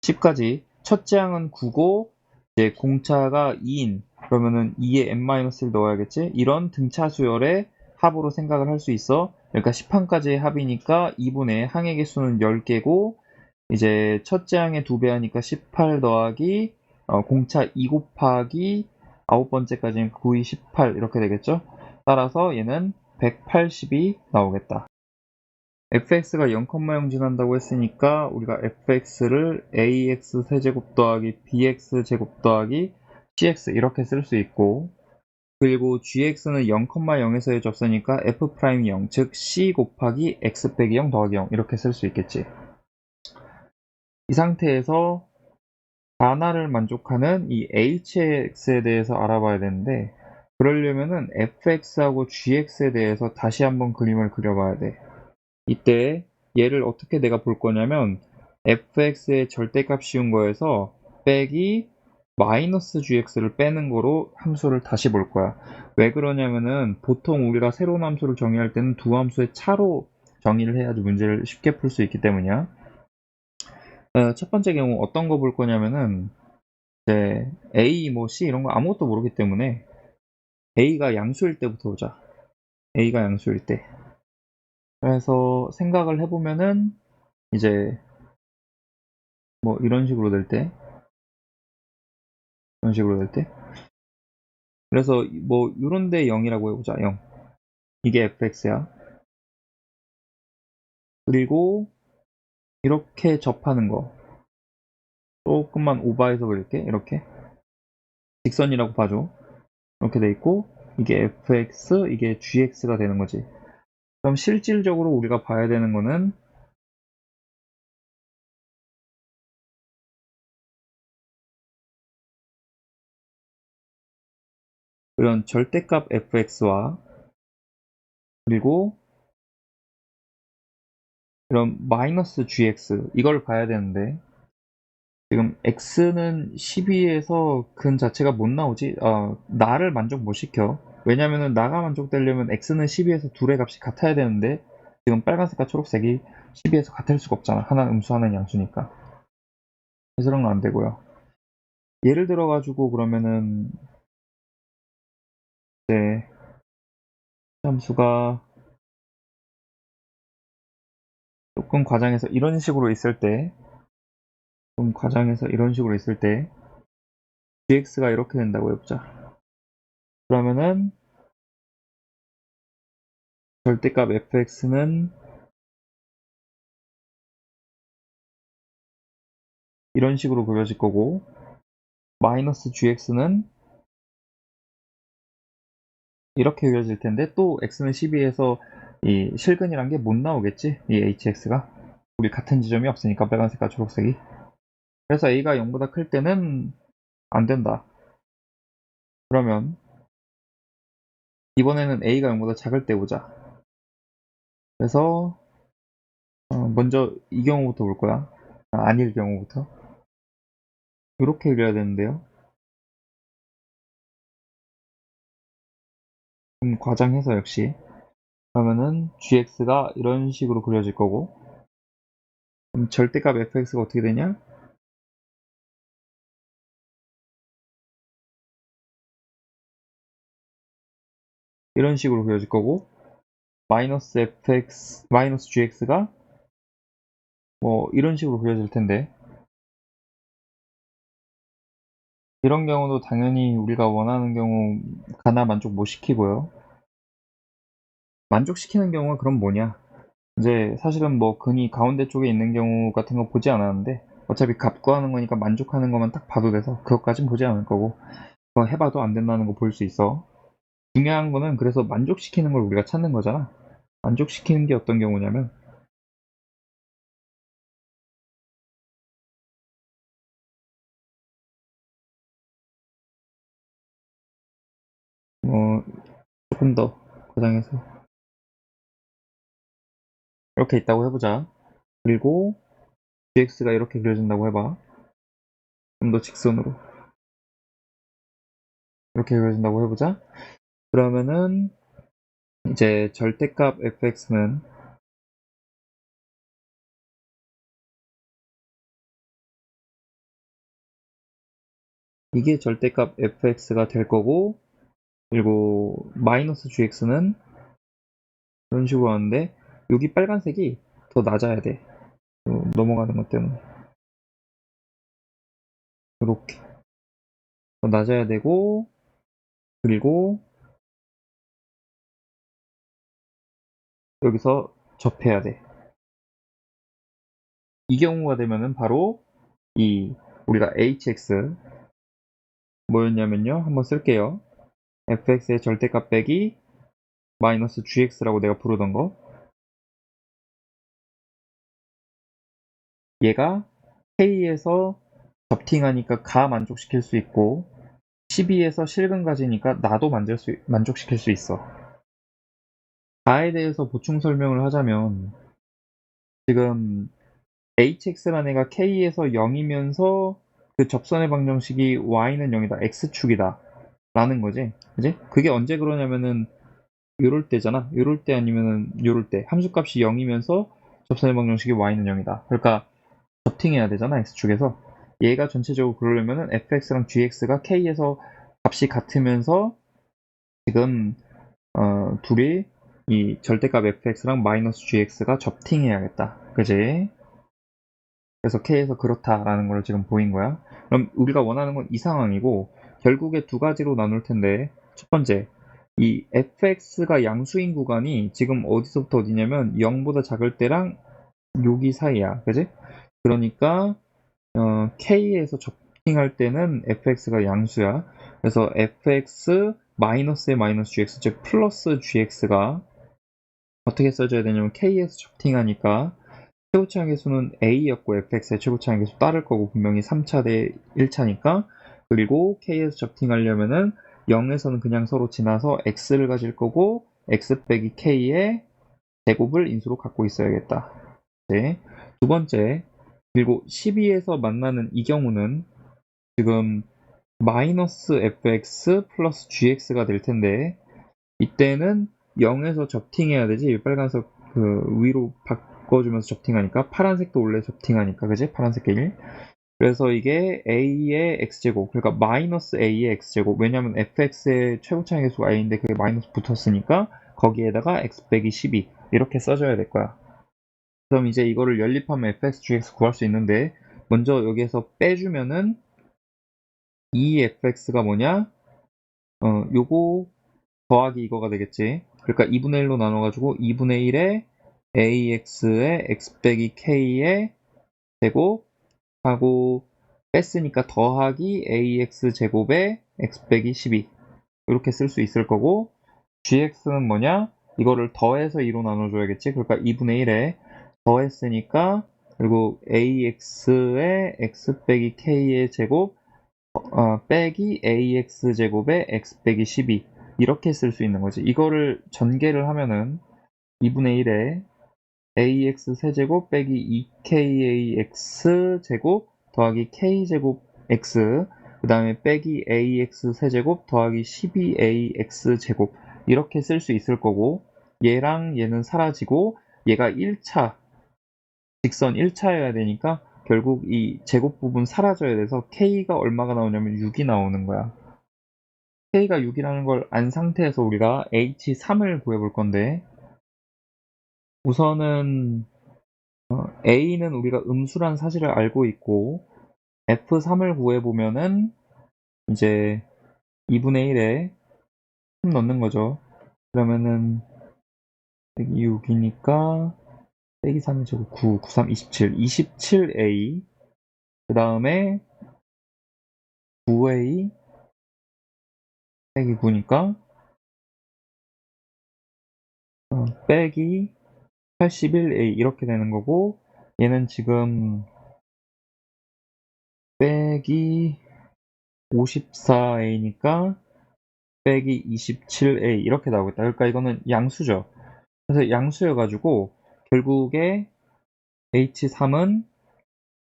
10까지 첫째 항은 9고 이제 공차가 2인 그러면은 2에 n-1 넣어야겠지? 이런 등차 수열의 합으로 생각을 할 수 있어. 그러니까 10항까지의 합이니까 2분의 항의 개수는 10개고 이제 첫째 항의 2배 하니까 18 더하기 공차 2 곱하기 9번째까지는 9, 2, 18 이렇게 되겠죠? 따라서 얘는 180이 나오겠다. fx가 0,0 지난다고 했으니까 우리가 fx를 ax 세제곱 더하기 bx 제곱 더하기 cx 이렇게 쓸 수 있고, 그리고 gx는 0,0에서의 접수니까 f'이 0, 즉 c 곱하기 x 빼기 0 더하기 0 이렇게 쓸 수 있겠지. 이 상태에서 하나를 만족하는 이 hx에 대해서 알아봐야 되는데, 그러려면은 fx하고 gx에 대해서 다시 한번 그림을 그려봐야 돼. 이때 얘를 어떻게 내가 볼 거냐면, fx의 절대값 씌운 거에서 빼기 마이너스 gx를 빼는 거로 함수를 다시 볼 거야. 왜 그러냐면은 보통 우리가 새로운 함수를 정의할 때는 두 함수의 차로 정의를 해야지 문제를 쉽게 풀 수 있기 때문이야. 첫 번째 경우 어떤 거 볼 거냐면은, 이제 A, 뭐 C 이런 거 아무것도 모르기 때문에 A가 양수일 때부터 보자. A가 양수일 때. 그래서 생각을 해보면은 이제 뭐 이런 식으로 될 때, 이런 식으로 될 때. 그래서 뭐 이런데 0이라고 해보자. 0. 이게 fx야. 그리고 이렇게 접하는 거 조금만 오버해서 그릴게. 이렇게 직선이라고 봐줘. 이렇게 돼 있고, 이게 fx, 이게 gx가 되는 거지. 그럼 실질적으로 우리가 봐야 되는 거는 이런 절대값 fx와, 그리고 이런 마이너스 gx 이걸 봐야 되는데, 지금 x는 12에서 근 자체가 못 나오지. 나를 만족 못 시켜. 왜냐면은 나가 만족되려면 x는 12에서 둘의 값이 같아야 되는데, 지금 빨간색과 초록색이 12에서 같을 수가 없잖아. 하나는 음수 하나는 양수니까. 그래서 그런 건 안 되고요. 예를 들어 가지고 그러면은 이제 함수가 조금 과장해서 이런 식으로 있을 때, 좀 과장해서 이런 식으로 있을 때 gx가 이렇게 된다고 해보자. 그러면은 절대값 fx는 이런 식으로 그려질 거고, 마이너스 gx는 이렇게 그려질 텐데, 또 x는 12에서 이 실근이란 게 못 나오겠지, 이 hx가. 우리 같은 지점이 없으니까, 빨간색과 초록색이. 그래서 a가 0보다 클 때는 안 된다. 그러면 이번에는 a가 0보다 작을 때 보자. 그래서 먼저 이 경우부터 볼 거야. 아닐 경우부터. 이렇게 그려야 되는데요. 좀 과장해서 역시. 그러면은 gx가 이런 식으로 그려질 거고, 그럼 절대값 fx가 어떻게 되냐? 이런 식으로 그려질 거고, 마이너스 fx, 마이너스 gx가 뭐 이런 식으로 그려질 텐데, 이런 경우도 당연히 우리가 원하는 경우 가나 만족 못 시키고요. 만족시키는 경우가 그럼 뭐냐? 이제 사실은 뭐 근이 가운데 쪽에 있는 경우 같은 거 보지 않았는데, 어차피 값 구하는 거니까 만족하는 것만 딱 봐도 돼서 그것까진 보지 않을 거고, 그거 해봐도 안 된다는 거 볼 수 있어. 중요한 거는 그래서 만족시키는 걸 우리가 찾는 거잖아. 만족시키는 게 어떤 경우냐면, 뭐 조금 더 고장해서 이렇게 있다고 해보자. 그리고 gx가 이렇게 그려진다고 해봐. 좀 더 직선으로 이렇게 그려진다고 해보자. 그러면은 이제 절대값 fx는 이게 절대값 fx가 될 거고, 그리고 마이너스 gx는 이런 식으로 하는데, 여기 빨간색이 더 낮아야 돼. 넘어가는 것 때문에 이렇게 더 낮아야 되고, 그리고 여기서 접해야 돼. 이 경우가 되면은 바로 우리가 hx 뭐였냐면요. 한번 쓸게요. fx의 절대값 빼기 마이너스 gx라고 내가 부르던 거. 얘가 k에서 접팅하니까 가 만족시킬 수 있고 12에서 실근 가지니까 나도 만족시킬 수 있어. 가에 대해서 보충 설명을 하자면 지금 hx라는 애가 k에서 0이면서 그 접선의 방정식이 y는 0이다, x축이다 라는 거지. 그지? 그게 언제 그러냐면은 요럴 때잖아. 요럴 때 아니면은 요럴 때 함수값이 0이면서 접선의 방정식이 y는 0이다. 그러니까 접팅해야 되잖아, x축에서. 얘가 전체적으로 그러려면은 fx랑 gx가 k에서 값이 같으면서 지금 둘이 이 절대값 fx랑 마이너스 gx가 접팅해야겠다. 그지? 그래서 k에서 그렇다라는 걸 지금 보인 거야. 그럼 우리가 원하는 건 이 상황이고 결국에 두 가지로 나눌 텐데 첫 번째, 이 fx가 양수인 구간이 지금 어디서부터 어디냐면 0보다 작을 때랑 여기 사이야. 그지? 그러니까 k에서 접팅할 때는 fx가 양수야. 그래서 fx 마이너스의 마이너스 gx, 즉 플러스 gx가 어떻게 써줘야 되냐면 k에서 접팅하니까 최고차항 계수는 a였고 fx의 최고차항 계수 따를 거고 분명히 3차 대 1차니까. 그리고 k에서 접팅하려면은 0에서는 그냥 서로 지나서 x를 가질 거고 x 빼기 k의 제곱을 인수로 갖고 있어야겠다. 네. 두 번째, 그리고 12에서 만나는 이 경우는 지금 마이너스 fx 플러스 gx가 될 텐데 이때는 0에서 접팅해야 되지. 빨간색 그 위로 바꿔주면서 접팅하니까 파란색도 원래 접팅하니까 그지? 파란색 길. 그래서 이게 a의 x제곱, 그러니까 마이너스 a의 x제곱. 왜냐면 fx의 최고차항 계수가 a인데 그게 마이너스 붙었으니까 거기에다가 x 빼기 12 이렇게 써줘야 될 거야. 그럼 이제 이거를 연립하면 fx, gx 구할 수 있는데 먼저 여기에서 빼주면은 이 fx가 뭐냐? 요거 더하기 이거가 되겠지. 그러니까 2분의 1로 나눠가지고 2분의 1에 ax의 x 빼기 k의 제곱 하고 뺐으니까 더하기 ax 제곱에 x 빼기 12 이렇게 쓸 수 있을 거고, gx는 뭐냐? 이거를 더해서 2로 나눠줘야겠지. 그러니까 2분의 1에 더했으니까 그리고 ax의 x 빼기 k의 제곱 빼기 ax 제곱에 x 빼기 12 이렇게 쓸 수 있는 거지. 이거를 전개를 하면은 2분의 1에 ax 세제곱 빼기 2kax 제곱 더하기 k제곱 x 그 다음에 빼기 ax 세제곱 더하기 12ax 제곱 이렇게 쓸 수 있을 거고, 얘랑 얘는 사라지고 얘가 1차 직선 1차여야 되니까 결국 이 제곱 부분 사라져야 돼서 k가 얼마가 나오냐면 6이 나오는 거야. k가 6이라는 걸 안 상태에서 우리가 h3을 구해볼 건데, 우선은 a는 우리가 음수란 사실을 알고 있고 f3을 구해보면은 이제 2분의 1에 3 넣는 거죠. 그러면은 빼기 6이니까 빼기 3이 저거 9, 9, 3, 27, 27a 그 다음에 9a 빼기 9니까 빼기 81a 이렇게 되는 거고, 얘는 지금 빼기 54a니까 빼기 27a 이렇게 나오겠다. 그러니까 이거는 양수죠. 그래서 양수여가지고 결국에 h3은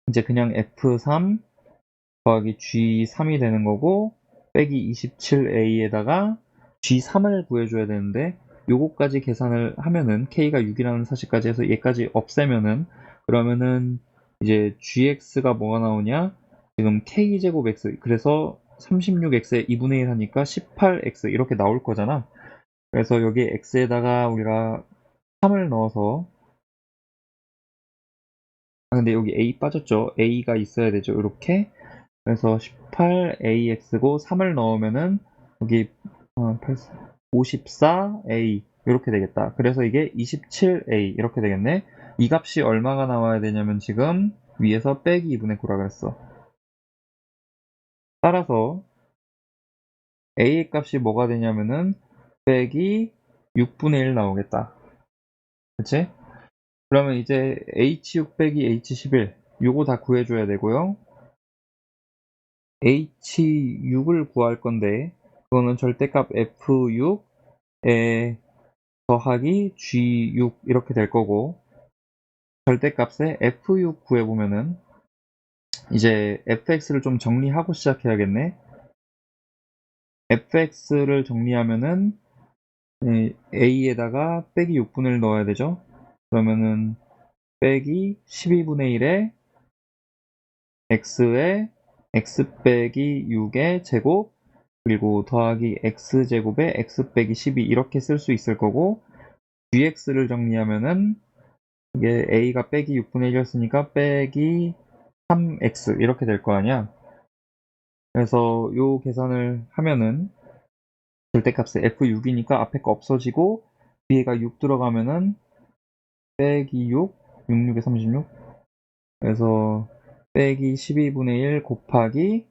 이제 그냥 f3 더하기 g3이 되는 거고 빼기 27a에다가 g3을 구해줘야 되는데 요거까지 계산을 하면은 k가 6이라는 사실까지 해서 얘까지 없애면은 그러면은 이제 gx가 뭐가 나오냐? 지금 k제곱 x, 그래서 36x에 2분의 1 하니까 18x 이렇게 나올 거잖아. 그래서 여기 x에다가 우리가 3을 넣어서, 근데 여기 a 빠졌죠? a가 있어야 되죠. 이렇게. 그래서 18ax고 3을 넣으면은 여기 54a 이렇게 되겠다. 그래서 이게 27a 이렇게 되겠네. 이 값이 얼마가 나와야 되냐면 지금 위에서 빼기 2분의 9라 그랬어. 따라서 a의 값이 뭐가 되냐면은 빼기 6분의 1 나오겠다. 그치? 그러면 이제 h6 빼기 h11 요거 다 구해줘야 되고요. h6을 구할 건데 그거는 절대값 f6에 더하기 g6 이렇게 될 거고, 절대값에 f6 구해보면은 이제 fx를 좀 정리하고 시작해야겠네. fx를 정리하면은 a에다가 빼기 6분의 1 넣어야 되죠. 그러면은 빼기 12분의 1에 x에 x 빼기 6의 제곱 그리고 더하기 x제곱에 x 빼기 12 이렇게 쓸 수 있을 거고, gx를 정리하면은 이게 a가 빼기 6분의 1이었으니까 빼기 3x 이렇게 될 거 아니야. 그래서 요 계산을 하면은 절대값에 f6이니까 앞에 거 없어지고 뒤에가 6 들어가면은 빼기 6, 66에 36. 그래서 빼기 12분의 1 곱하기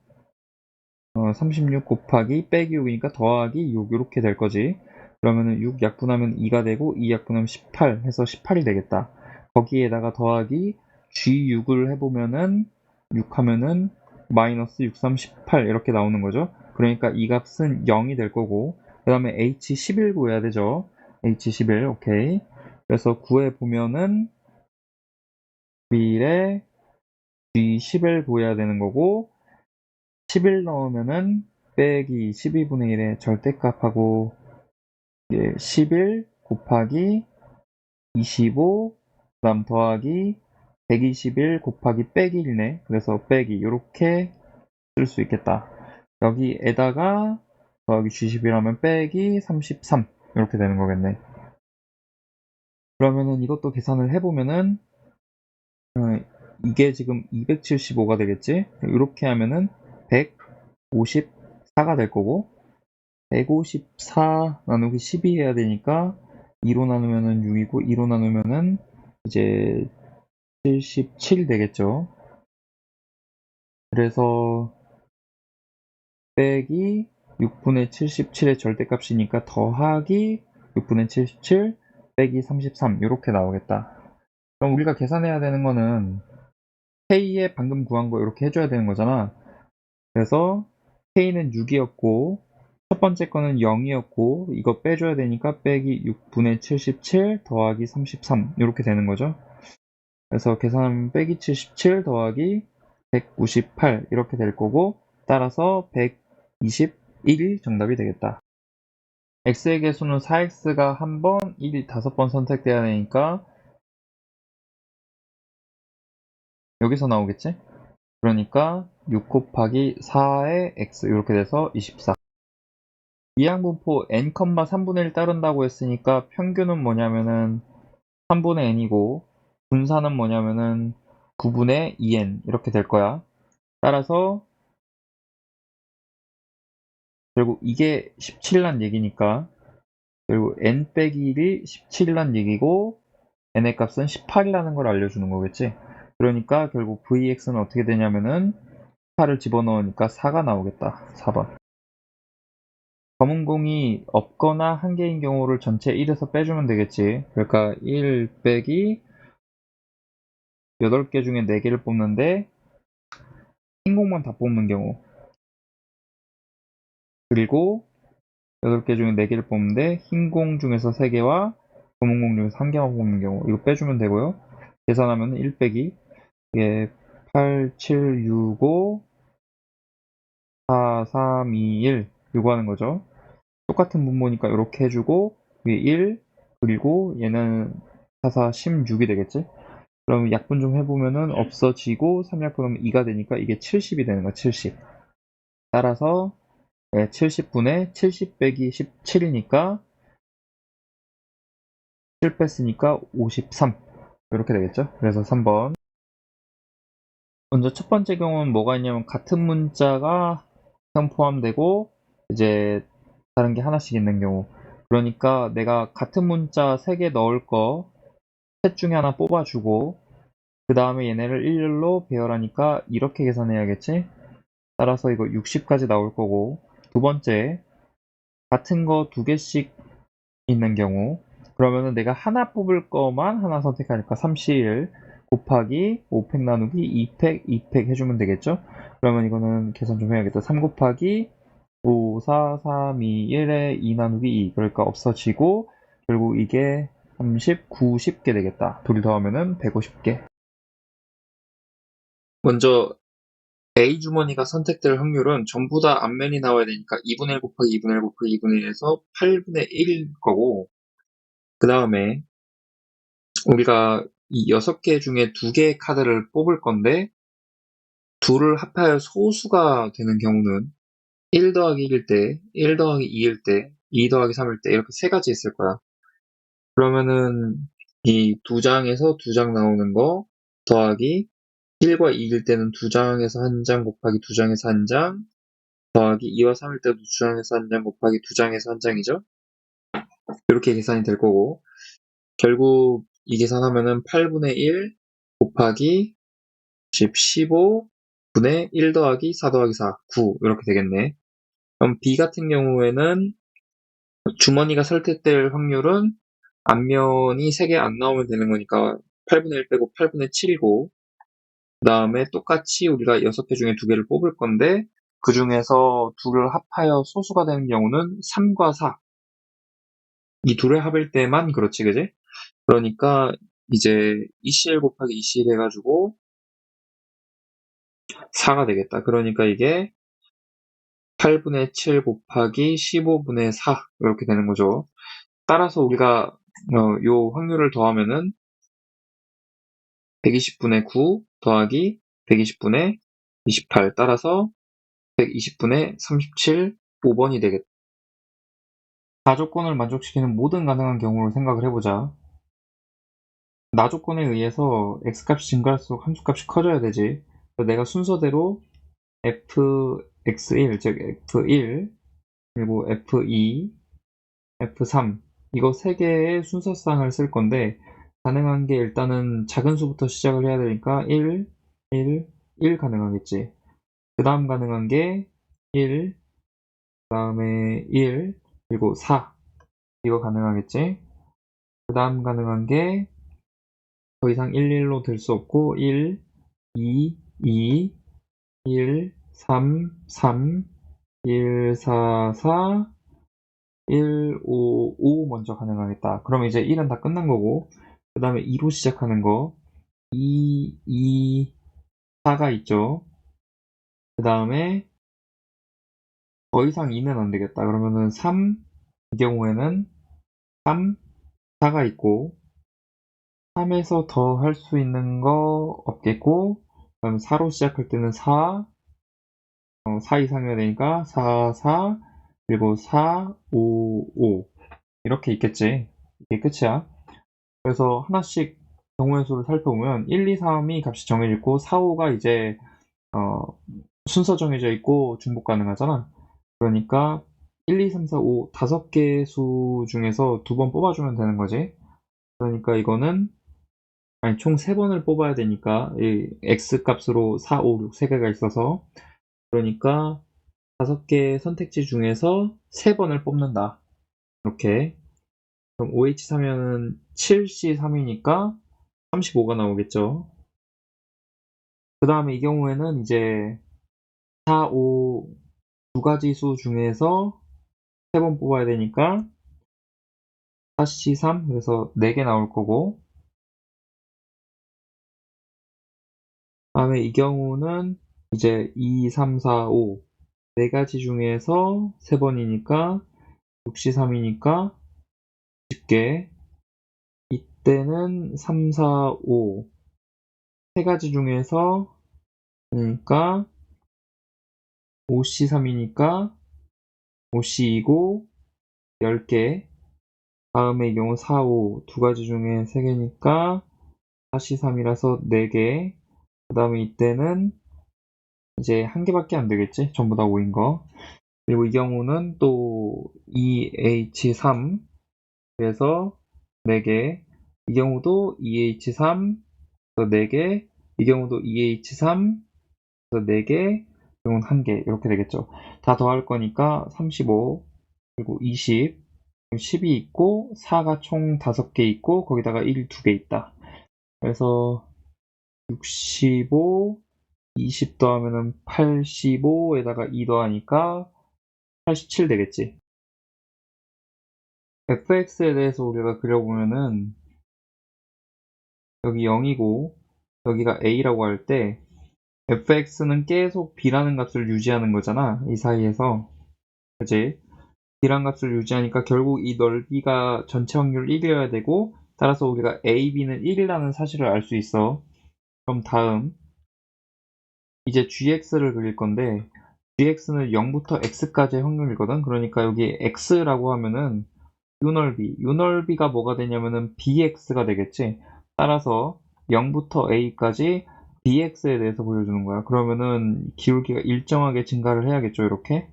36 곱하기 빼기 6이니까 더하기 6 이렇게 될 거지. 그러면은 6 약분하면 2가 되고 2 약분하면 18 해서 18이 되겠다. 거기에다가 더하기 G6을 해보면은 6 하면은 마이너스 6, 3, 18 이렇게 나오는 거죠. 그러니까 이 값은 0이 될 거고, 그 다음에 H11 구해야 되죠. H11 오케이. 그래서 구해보면은 1에 G11 구해야 되는 거고, 11 넣으면은 빼기 12분의 1의 절대값하고 11 곱하기 25 그다음 더하기 121 곱하기 빼기 1네. 그래서 빼기 이렇게 쓸 수 있겠다. 여기에다가 더하기 G11 하면 빼기 33 이렇게 되는 거겠네. 그러면은 이것도 계산을 해보면은 이게 지금 275가 되겠지? 이렇게 하면은 154가 될 거고, 154 나누기 12 해야 되니까 2로 나누면은 6이고 2로 나누면은 이제 77 되겠죠. 그래서 빼기 6분의 77의 절대값이니까 더하기 6분의 77 빼기 33 이렇게 나오겠다. 그럼 우리가 계산해야 되는 거는 K에 방금 구한 거 이렇게 해줘야 되는 거잖아. 그래서 K는 6이었고 첫 번째 거는 0이었고 이거 빼줘야 되니까 빼기 6분의 77 더하기 33 이렇게 되는 거죠. 그래서 계산하면 빼기 77 더하기 198 이렇게 될 거고, 따라서 121이 정답이 되겠다. x의 개수는 4x가 한 번, 1이 5번 선택돼야 되니까 여기서 나오겠지? 그러니까 6 곱하기 4의 x 이렇게 돼서 24. 이항분포 n,3분의 1 따른다고 했으니까 평균은 뭐냐면은 3분의 n이고 분산은 뭐냐면은 9분의 2n 이렇게 될 거야. 따라서 결국 이게 17란 얘기니까 결국 n 빼기 1이 17란 얘기고 n의 값은 18이라는 걸 알려주는 거겠지. 그러니까 결국 vx는 어떻게 되냐면은 18을 집어넣으니까 4가 나오겠다. 4번. 검은 공이 없거나 한 개인 경우를 전체 1에서 빼주면 되겠지. 그러니까 1 빼기 8개 중에 4개를 뽑는데 흰 공만 다 뽑는 경우, 그리고 8개 중에 4개를 뽑는데 흰 공 중에서 3개와 검은 공 중에서 1개만 뽑는 경우 이거 빼주면 되고요. 계산하면 1 빼기 이게 8, 7, 6, 5, 4, 3, 2, 1 이거 하는 거죠. 똑같은 분모니까 이렇게 해주고 위에 1 그리고 얘는 4, 4, 16이 되겠지. 그럼 약분 좀 해보면은 없어지고 3약분하면 2가 되니까 이게 70이 되는 거야. 70. 따라서 70분의 70 빼기 17이니까 7 뺐으니까 53 이렇게 되겠죠. 그래서 3번. 먼저 첫 번째 경우는 뭐가 있냐면 같은 문자가 포함되고 이제 다른 게 하나씩 있는 경우. 그러니까 내가 같은 문자 3개 넣을 거 셋 중에 하나 뽑아주고 그 다음에 얘네를 일렬로 배열하니까 이렇게 계산해야겠지? 따라서 이거 60까지 나올 거고 두 번째, 같은 거 2개씩 있는 경우 그러면은 내가 하나 뽑을 거만 하나 선택하니까 31 곱하기 5팩 나누기 2팩 2팩 해주면 되겠죠? 그러면 이거는 계산 좀 해야겠다. 3 곱하기 5, 4, 3, 2, 1에 2 나누기 2 그러니까 없어지고 결국 이게 30, 90개 되겠다. 둘이 더하면은 150개. 먼저 A 주머니가 선택될 확률은 전부 다 앞면이 나와야 되니까 2분의 1 곱하기 2분의 1 곱하기 2분의 1에서 8분의 1일 거고 그 다음에 우리가 이 6개 중에 2개의 카드를 뽑을 건데 둘을 합하여 소수가 되는 경우는 1 더하기 1일 때, 1 더하기 2일 때, 2 더하기 3일 때 이렇게 세 가지 있을 거야. 그러면은 이 2장에서 2장 나오는 거 더하기 1과 2일 때는 2장에서 1장 곱하기 2장에서 1장 더하기 2와 3일 때도 2장에서 1장 곱하기 2장에서 1장이죠. 이렇게 계산이 될 거고 결국 이 계산하면은 8분의 1 곱하기 15분의 1 더하기 4 더하기 4, 9 이렇게 되겠네. 그럼 B 같은 경우에는 주머니가 설득될 확률은 앞면이 3개 안 나오면 되는 거니까 8분의 1 빼고 8분의 7이고 그 다음에 똑같이 우리가 6개 중에 2개를 뽑을 건데 그 중에서 둘을 합하여 소수가 되는 경우는 3과 4 이 둘의 합일 때만 그렇지 그지? 그러니까 이제 ECL 곱하기 ECL 해가지고 4가 되겠다. 그러니까 이게 8분의 7 곱하기 15분의 4 이렇게 되는 거죠. 따라서 우리가 요 확률을 더하면은 120분의 9 더하기 120분의 28 따라서 120분의 37 5번이 되겠다. 나조건을 만족시키는 모든 가능한 경우를 생각을 해보자. 나조건에 의해서 x값이 증가할수록 함수값이 커져야 되지. 내가 순서대로 fx1 즉 f1 그리고 f2 F3 이거 3개의 순서쌍을 쓸 건데 가능한 게 일단은 작은 수부터 시작을 해야 되니까 1, 1, 1 가능하겠지. 그 다음 가능한 게 1, 그 다음에 1, 그리고 4 이거 가능하겠지. 그 다음 가능한 게 더 이상 1, 1로 될 수 없고 1, 2, 2, 1, 3, 3, 1, 4, 4 1, 5, 5 먼저 가능하겠다. 그러면 이제 1은 다 끝난 거고 그 다음에 2로 시작하는 거 2, 2, 4가 있죠. 그 다음에 더 이상 2는 안 되겠다. 그러면은 3, 이 경우에는 3, 4가 있고 3에서 더 할 수 있는 거 없겠고 그다음 4로 시작할 때는 4, 4 이상이어야 되니까 4, 4, 그리고 4, 5, 5 이렇게 있겠지. 이게 끝이야. 그래서 하나씩 경우의 수를 살펴보면 1, 2, 3이 값이 정해져 있고 4, 5가 이제 순서 정해져 있고 중복 가능하잖아. 그러니까 1, 2, 3, 4, 5 5개의 수 중에서 2번 뽑아주면 되는 거지. 그러니까 이거는 총 3번을 뽑아야 되니까 이 x 값으로 4, 5, 6 3개가 있어서 그러니까 5개의 선택지 중에서 3번을 뽑는다. 이렇게 그럼 OH 사면은 7C3이니까 35가 나오겠죠. 그 다음에 이 경우에는 이제 4, 5 두 가지 수 중에서 3번 뽑아야 되니까 4C3 그래서 4개 나올 거고 다음에 이 경우는 이제 2, 3, 4, 5 네 가지 중에서 3번이니까 6C3이니까 10개 이때는 3, 4, 5 세 가지 중에서 그러니까 5C3이니까 5C2고 10개 다음에 이 경우 4, 5 두 가지 중에 3개니까 4C3이라서 4개 그 다음에 이때는 이제 한 개밖에 안 되겠지 전부 다 5인 거 그리고 이 경우는 또 그리고 2H3 그래서 4개, 이 경우도 2H3 그래서 4개, 이 경우도 2H3 그래서 4개, 이 경우는 1개 이렇게 되겠죠. 다 더할 거니까 35 그리고 20 10이 있고 4가 총 5개 있고 거기다가 1 2개 있다. 그래서 65 20 더하면은 85에다가 2 더하니까 87 되겠지. fx에 대해서 우리가 그려보면은 여기 0이고 여기가 a라고 할 때 fx는 계속 b라는 값을 유지하는 거잖아. 이 사이에서. 그치? b라는 값을 유지하니까 결국 이 넓이가 전체 확률 1이어야 되고 따라서 우리가 a, b는 1이라는 사실을 알 수 있어. 그럼 다음 이제 gx를 그릴 건데 gx는 0부터 x까지의 확률이거든. 그러니까 여기 x라고 하면은 요 넓이가 뭐가 되냐면은 bx가 되겠지. 따라서 0부터 a까지 bx에 대해서 보여주는 거야. 그러면은 기울기가 일정하게 증가를 해야겠죠, 이렇게.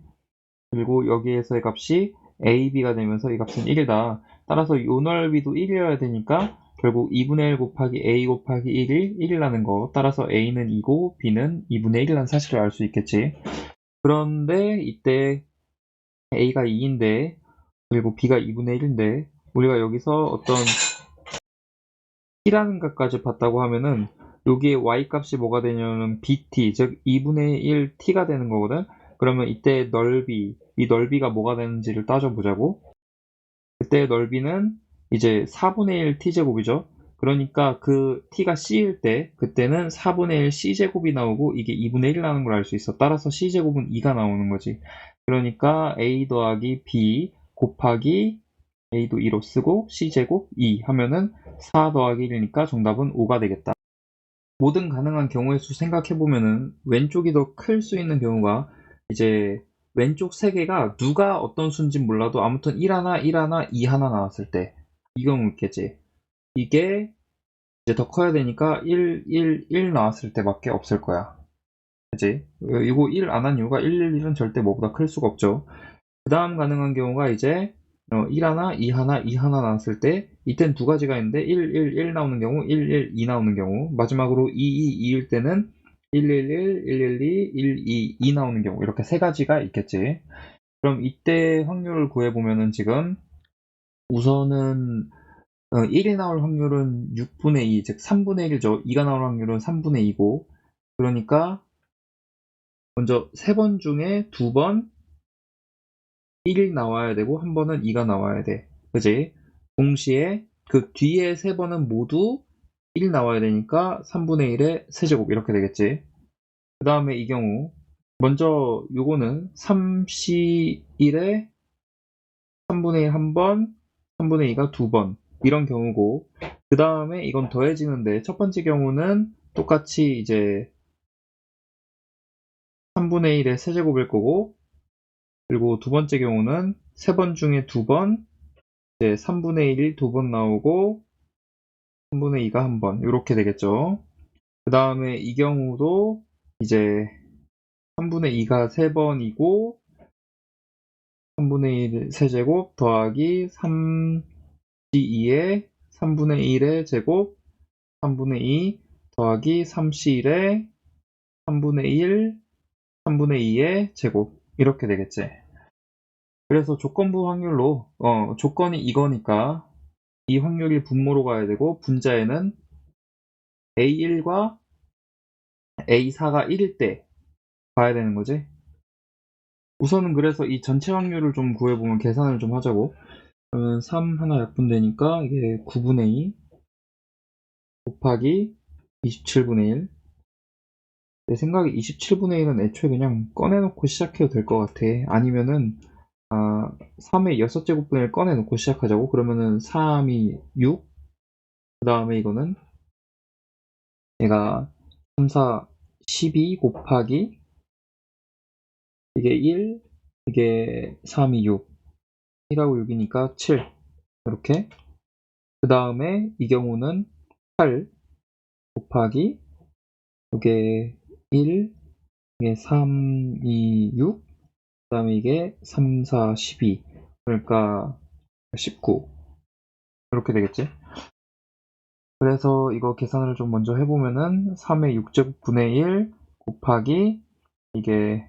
그리고 여기에서의 값이 ab가 되면서 이 값은 1이다. 따라서 요 넓이도 1이어야 되니까 결국 2분의 1 곱하기 a 곱하기 1이 1이라는 거. 따라서 a는 2고 b는 2분의 1이라는 사실을 알 수 있겠지. 그런데 이때 a가 2인데 그리고 b가 2분의 1인데 우리가 여기서 어떤 t라는 값까지 봤다고 하면은 여기에 y 값이 뭐가 되냐면 bt 즉 2분의 1 t가 되는 거거든. 그러면 이때 넓이 이 넓이가 뭐가 되는지를 따져보자고. 그때 넓이는 이제 4분의 1 t제곱이죠. 그러니까 그 t가 c일 때 그때는 4분의 1 c제곱이 나오고 이게 2분의 1 나오는 걸 알 수 있어. 따라서 c제곱은 2가 나오는 거지. 그러니까 a 더하기 b 곱하기 a도 2로 쓰고 c제곱 2 하면은 4 더하기 1이니까 정답은 5가 되겠다. 모든 가능한 경우의 수 생각해보면은 왼쪽이 더 클 수 있는 경우가 이제 왼쪽 3개가 누가 어떤 수인지 몰라도 아무튼 1 하나, 1 하나, 2 하나 나왔을 때 이 경우겠지. 이게 이제 더 커야 되니까 1, 1, 1 나왔을 때밖에 없을 거야. 그치? 이거 1 안 한 이유가 1, 1, 1은 절대 뭐보다 클 수가 없죠. 그 다음 가능한 경우가 이제 1 하나, 2 하나, 2 하나 나왔을 때 이땐 두 가지가 있는데 1, 1, 1 나오는 경우, 1, 1, 2 나오는 경우 마지막으로 2, 2, 2일 때는 1, 1, 1, 1, 1, 2, 1, 2, 2 나오는 경우 이렇게 세 가지가 있겠지. 그럼 이때 확률을 구해보면은 지금 우선은 1이 나올 확률은 6분의 2, 즉 3분의 1이죠. 2가 나올 확률은 3분의 2고 그러니까 먼저 3번 중에 2번 1이 나와야 되고 한 번은 2가 나와야 돼. 그지? 동시에 그 뒤에 3번은 모두 1 나와야 되니까 3분의 1의 세제곱 이렇게 되겠지. 그 다음에 이 경우 먼저 요거는 3C1에 3분의 1 한 번, 3분의 2가 2번 이런 경우고 그 다음에 이건 더해지는데 첫 번째 경우는 똑같이 이제 3분의 1의 세제곱일 거고 그리고 두 번째 경우는 3번 중에 2번 이제 3분의 1이 2번 나오고 3분의 2가 한 번 이렇게 되겠죠. 그 다음에 이 경우도 이제 3분의 2가 3번이고 3분의 1 세제곱 더하기 3C2의 3분의 1의 제곱 3분의 2 더하기 3C1의 3분의 1 3분의 2의 제곱 이렇게 되겠지. 그래서 조건부 확률로 조건이 이거니까 이 확률이 분모로 가야 되고 분자에는 A1과 A4가 1일 때 봐야 되는 거지. 우선은 그래서 이 전체 확률을 좀 구해보면 계산을 좀 하자고. 그러면 3 하나 약분되니까 이게 9분의 2 곱하기 27분의 1. 내 생각에 27분의 1은 애초에 그냥 꺼내놓고 시작해도 될 것 같아. 아니면은 3의 6제곱분의 1 꺼내놓고 시작하자고. 그러면은 3이 6. 그 다음에 이거는 얘가 3, 4, 12 곱하기 이게 1, 이게 3이 6. 1하고 6이니까 7. 이렇게. 그 다음에 이 경우는 8 곱하기 이게 1, 이게 3, 2, 6. 그 다음에 이게 3, 4, 12. 그러니까 19 이렇게 되겠지. 그래서 이거 계산을 좀 먼저 해보면은 3의 6제곱분의 1 곱하기 이게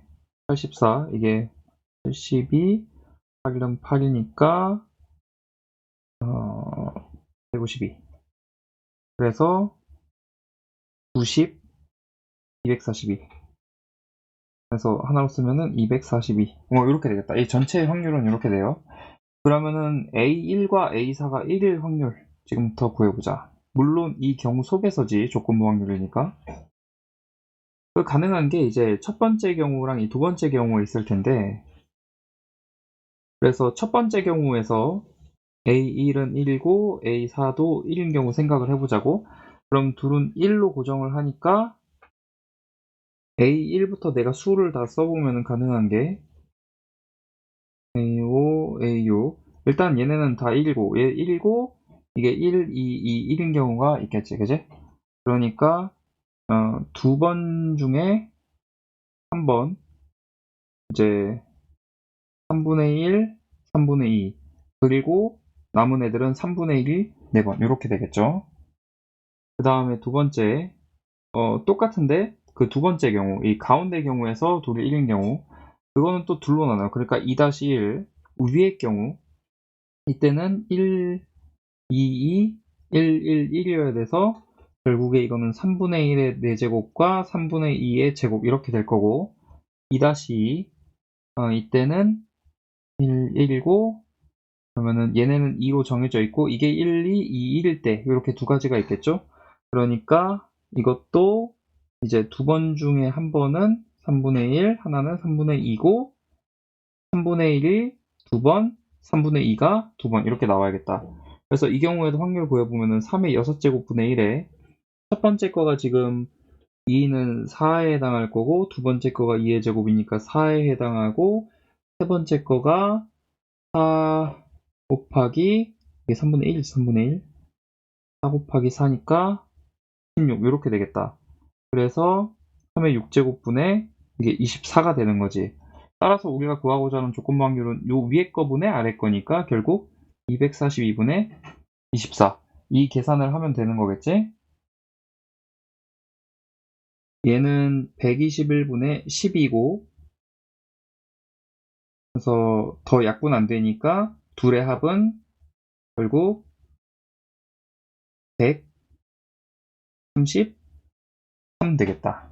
84 이게 72 8은 8이니까 152 그래서 90 242 그래서 하나로 쓰면은 242 이렇게 되겠다. 이 전체 확률은 이렇게 돼요. 그러면은 A1과 A4가 1일 확률 지금부터 구해보자. 물론 이 경우 속에서지 조건부 확률이니까. 그 가능한 게 이제 첫 번째 경우랑 이 두 번째 경우가 있을 텐데, 그래서 첫 번째 경우에서 A1은 1이고 A4도 1인 경우 생각을 해보자고. 그럼 둘은 1로 고정을 하니까 A1부터 내가 수를 다 써보면 가능한 게 A5, A6 일단 얘네는 다 1이고 얘 1이고 이게 1, 2, 1인 경우가 있겠지, 그지? 그러니까 두 번 중에 한 번 이제 3분의 1, 3분의 2 그리고 남은 애들은 3분의 1이 4번 이렇게 되겠죠. 그 다음에 두 번째 똑같은데 그 두 번째 경우 이 가운데 경우에서 둘이 1인 경우 그거는 또 둘로 나눠요. 그러니까 2-1 위의 경우 이때는 1, 2, 1, 1, 1이어야 돼서 결국에 이거는 3분의 1의 4제곱과 3분의 2의 제곱 이렇게 될 거고 2-2 이때는 1, 1이고 그러면은 얘네는 2로 정해져 있고 이게 1, 2, 2, 1일 때 이렇게 두 가지가 있겠죠. 그러니까 이것도 이제 두 번 중에 한 번은 3분의 1, 하나는 3분의 2고 3분의 1이 두 번, 3분의 2가 두 번 이렇게 나와야겠다. 그래서 이 경우에도 확률 구해보면은 3의 6제곱분의 1에 첫 번째 거가 지금 2는 4에 해당할 거고 두 번째 거가 2의 제곱이니까 4에 해당하고 세 번째 거가 4 곱하기 이게 3분의 1, 3분의 1 4 곱하기 4니까 16 이렇게 되겠다. 그래서 3의 6제곱분의 이게 24가 되는 거지. 따라서 우리가 구하고자 하는 조건부 확률은 요 위에 거분의 아래 거니까 결국 242분의 24 이 계산을 하면 되는 거겠지? 얘는 121분의 10이고 그래서 더 약분 안 되니까 둘의 합은 결국 133 되겠다.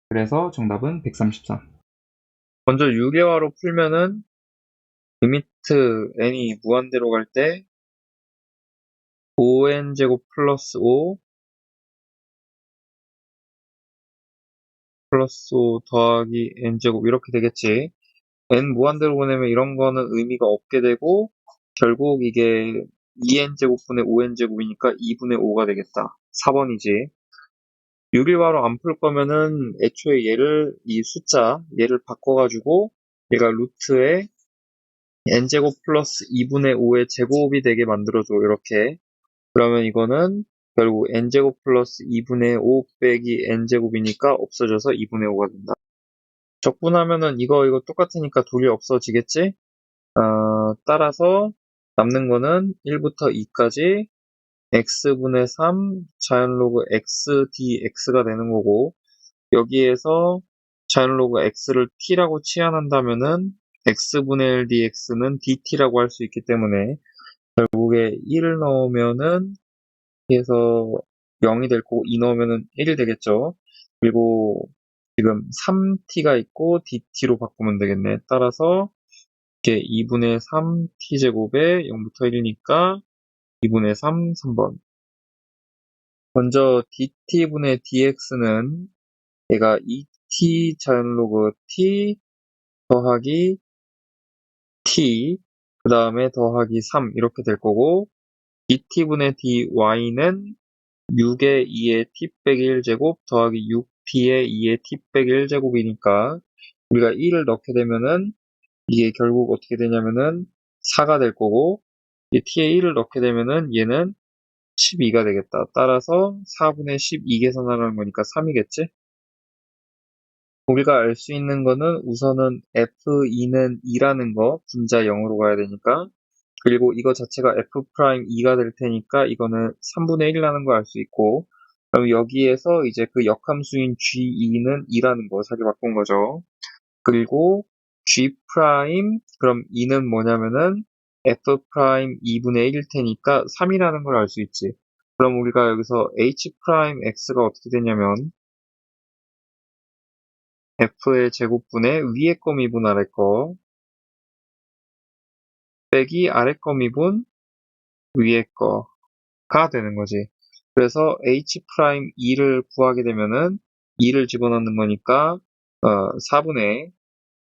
그래서 정답은 133. 먼저 유리화로 풀면은 리미트 n이 무한대로 갈 때 5n제곱 플러스 5 플러스 5 더하기 n제곱 이렇게 되겠지. n 무한대로 보내면 이런 거는 의미가 없게 되고 결국 이게 2n제곱분의 5n제곱이니까 2분의 5가 되겠다. 4번이지. 유리화로 안 풀 거면은 애초에 얘를 이 숫자 얘를 바꿔가지고 얘가 루트에 n제곱 플러스 2분의 5의 제곱이 되게 만들어줘 이렇게. 그러면 이거는 결국 n제곱 플러스 2분의 5 빼기 n제곱이니까 없어져서 2분의 5가 된다. 적분하면은 이거 똑같으니까 둘이 없어지겠지? 따라서 남는 거는 1부터 2까지 x분의 3 자연로그 x dx가 되는 거고 여기에서 자연로그 x를 t라고 치환한다면은 x분의 1 dx는 dt라고 할 수 있기 때문에 결국에 1을 넣으면은 여기에서 0이 될 거고 2 넣으면은 1이 되겠죠. 그리고 지금 3t가 있고 dt로 바꾸면 되겠네. 따라서 이게 2분의 3t제곱에 0부터 1이니까 2분의 3, 3번. 먼저 dt분의 dx는 얘가 2t 자연로그 t 더하기 t 그 다음에 더하기 3 이렇게 될 거고 dt분의 dy는 6의 2의 t 빼기 1제곱 더하기 6t의 2의 t 빼기 1제곱이니까 우리가 2를 넣게 되면은 이게 결국 어떻게 되냐면은 4가 될 거고 이 t에 1을 넣게 되면은 얘는 12가 되겠다. 따라서 4분의 12 계산하라는 거니까 3이겠지? 우리가 알 수 있는 거는 우선은 F2는 2라는 거, 분자 0으로 가야 되니까. 그리고 이거 자체가 F'2가 될 테니까 이거는 3분의 1이라는 걸 알 수 있고, 그럼 여기에서 이제 그 역함수인 G2는 2라는 거 자리 바꾼 거죠. 그리고 G', 그럼 2는 뭐냐면은 F'2분의 1일 테니까 3이라는 걸 알 수 있지. 그럼 우리가 여기서 H'X가 어떻게 되냐면 F의 제곱분의 위에 거 미분 아래 거 빼기 아래 거 미분 위에 거가 되는 거지. 그래서 H'2를 구하게 되면은 2를 집어넣는 거니까 4분의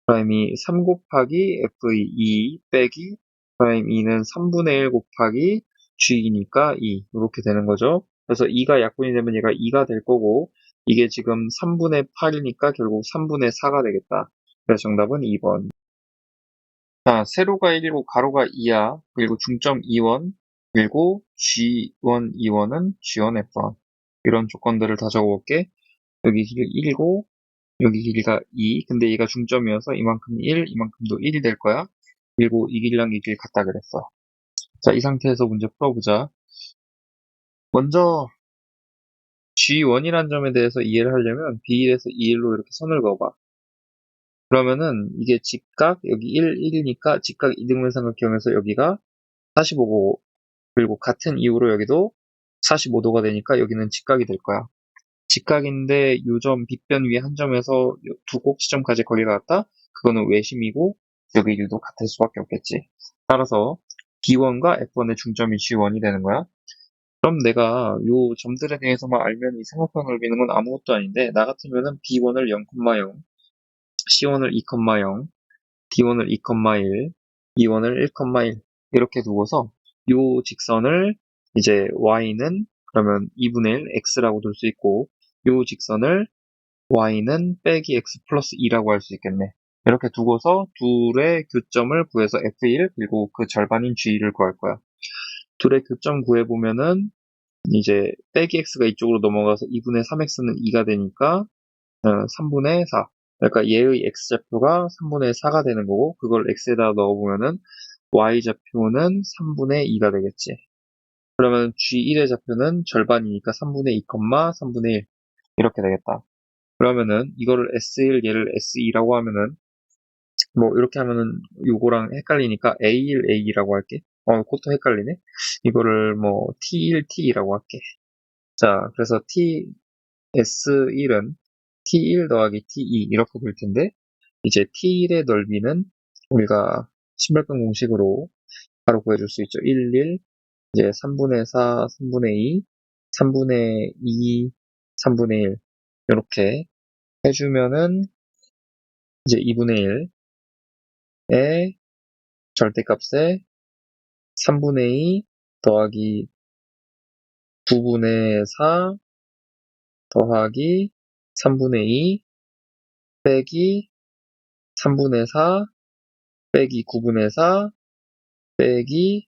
프라임이 3 곱하기 F2 빼기 프라임 2는 3분의 1 곱하기 G이니까 2 이렇게 되는 거죠. 그래서 2가 약분이 되면 얘가 2가 될 거고 이게 지금 3분의 8이니까 결국 3분의 4가 되겠다. 그래서 정답은 2번. 자, 세로가 1이고 가로가 2야. 그리고 중점 2원, 그리고 G1, 2원은 G1, F1. 이런 조건들을 다 적어볼게. 여기 길 1이고 여기 길이가 2. 근데 얘가 중점이어서 이만큼 1, 이만큼도 1이 될 거야. 그리고 이 길이랑 이 길이 같다 그랬어. 자, 이 상태에서 문제 풀어보자. 먼저 G1이라는 점에 대해서 이해를 하려면 B1에서 2일로 이렇게 선을 그어봐. 그러면은 이게 직각, 여기 1, 1이니까 직각 이등분상을 기억해서 여기가 45고 그리고 같은 이유로 여기도 45도가 되니까 여기는 직각이 될 거야. 직각인데 요점 빗변 위에 한 점에서 두 꼭지점까지 거리가 같다? 그거는 외심이고 여기 길도 같을 수밖에 없겠지. 따라서 B1과 F1의 중점이 G1이 되는 거야. 그럼 내가 요 점들에 대해서만 알면 이 삼각형 넓이는 건 아무것도 아닌데 나 같으면은 B1을 0,0, C1을 2,0, D1을 2,1, E1을 1,1 이렇게 두고서 요 직선을 이제 Y는 그러면 2분의 1 X라고 둘 수 있고 요 직선을 Y는 빼기 X 플러스 2라고 할 수 있겠네. 이렇게 두고서 둘의 교점을 구해서 F1 그리고 그 절반인 G를 구할 거야. 둘의 교점 구해보면은 이제 빼기 X가 이쪽으로 넘어가서 2분의 3X는 2가 되니까 3분의 4. 그러니까 얘의 X좌표가 3분의 4가 되는 거고 그걸 X에다 넣어보면은 Y좌표는 3분의 2가 되겠지. 그러면 G1의 좌표는 절반이니까 3분의 2, 3분의 1 이렇게 되겠다. 그러면은 이거를 S1 얘를 S2라고 하면은 뭐 이렇게 하면은 요거랑 헷갈리니까 A1, A2라고 할게. 그것도 헷갈리네. 이거를 뭐 T1, T2라고 할게. 자, 그래서 S1은 T1 더하기 T2 이렇게 볼 텐데 이제 T1의 넓이는 우리가 신발끈 공식으로 바로 구해줄 수 있죠. 1, 1, 이제 3분의 4, 3분의 2, 3분의 2, 3분의 1 이렇게 해주면은 이제 2분의 1의 절대값에 3분의 2 더하기 9분의 4 더하기 3분의 2 빼기 3분의 4 빼기 9분의 4 빼기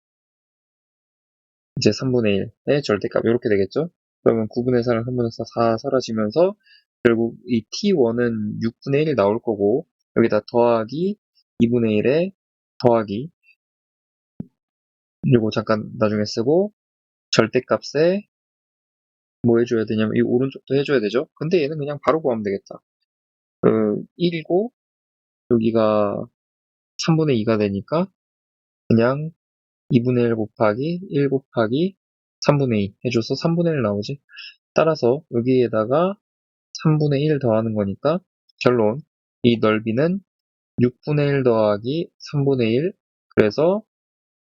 이제 3분의 1의 절대값 이렇게 되겠죠? 그러면 9분의 4랑 3분의 4 사라지면서 결국 이 T1은 6분의 1이 나올 거고 여기다 더하기 2분의 1에 더하기 그리고 잠깐 나중에 쓰고 절대값에 뭐 해줘야 되냐면 이 오른쪽도 해줘야 되죠? 근데 얘는 그냥 바로 구하면 되겠다. 1이고 여기가 3분의 2가 되니까 그냥 2분의 1 곱하기 1 곱하기 3분의 2 해줘서 3분의 1 나오지. 따라서 여기에다가 3분의 1 더하는 거니까 결론 이 넓이는 6분의 1 더하기 3분의 1 그래서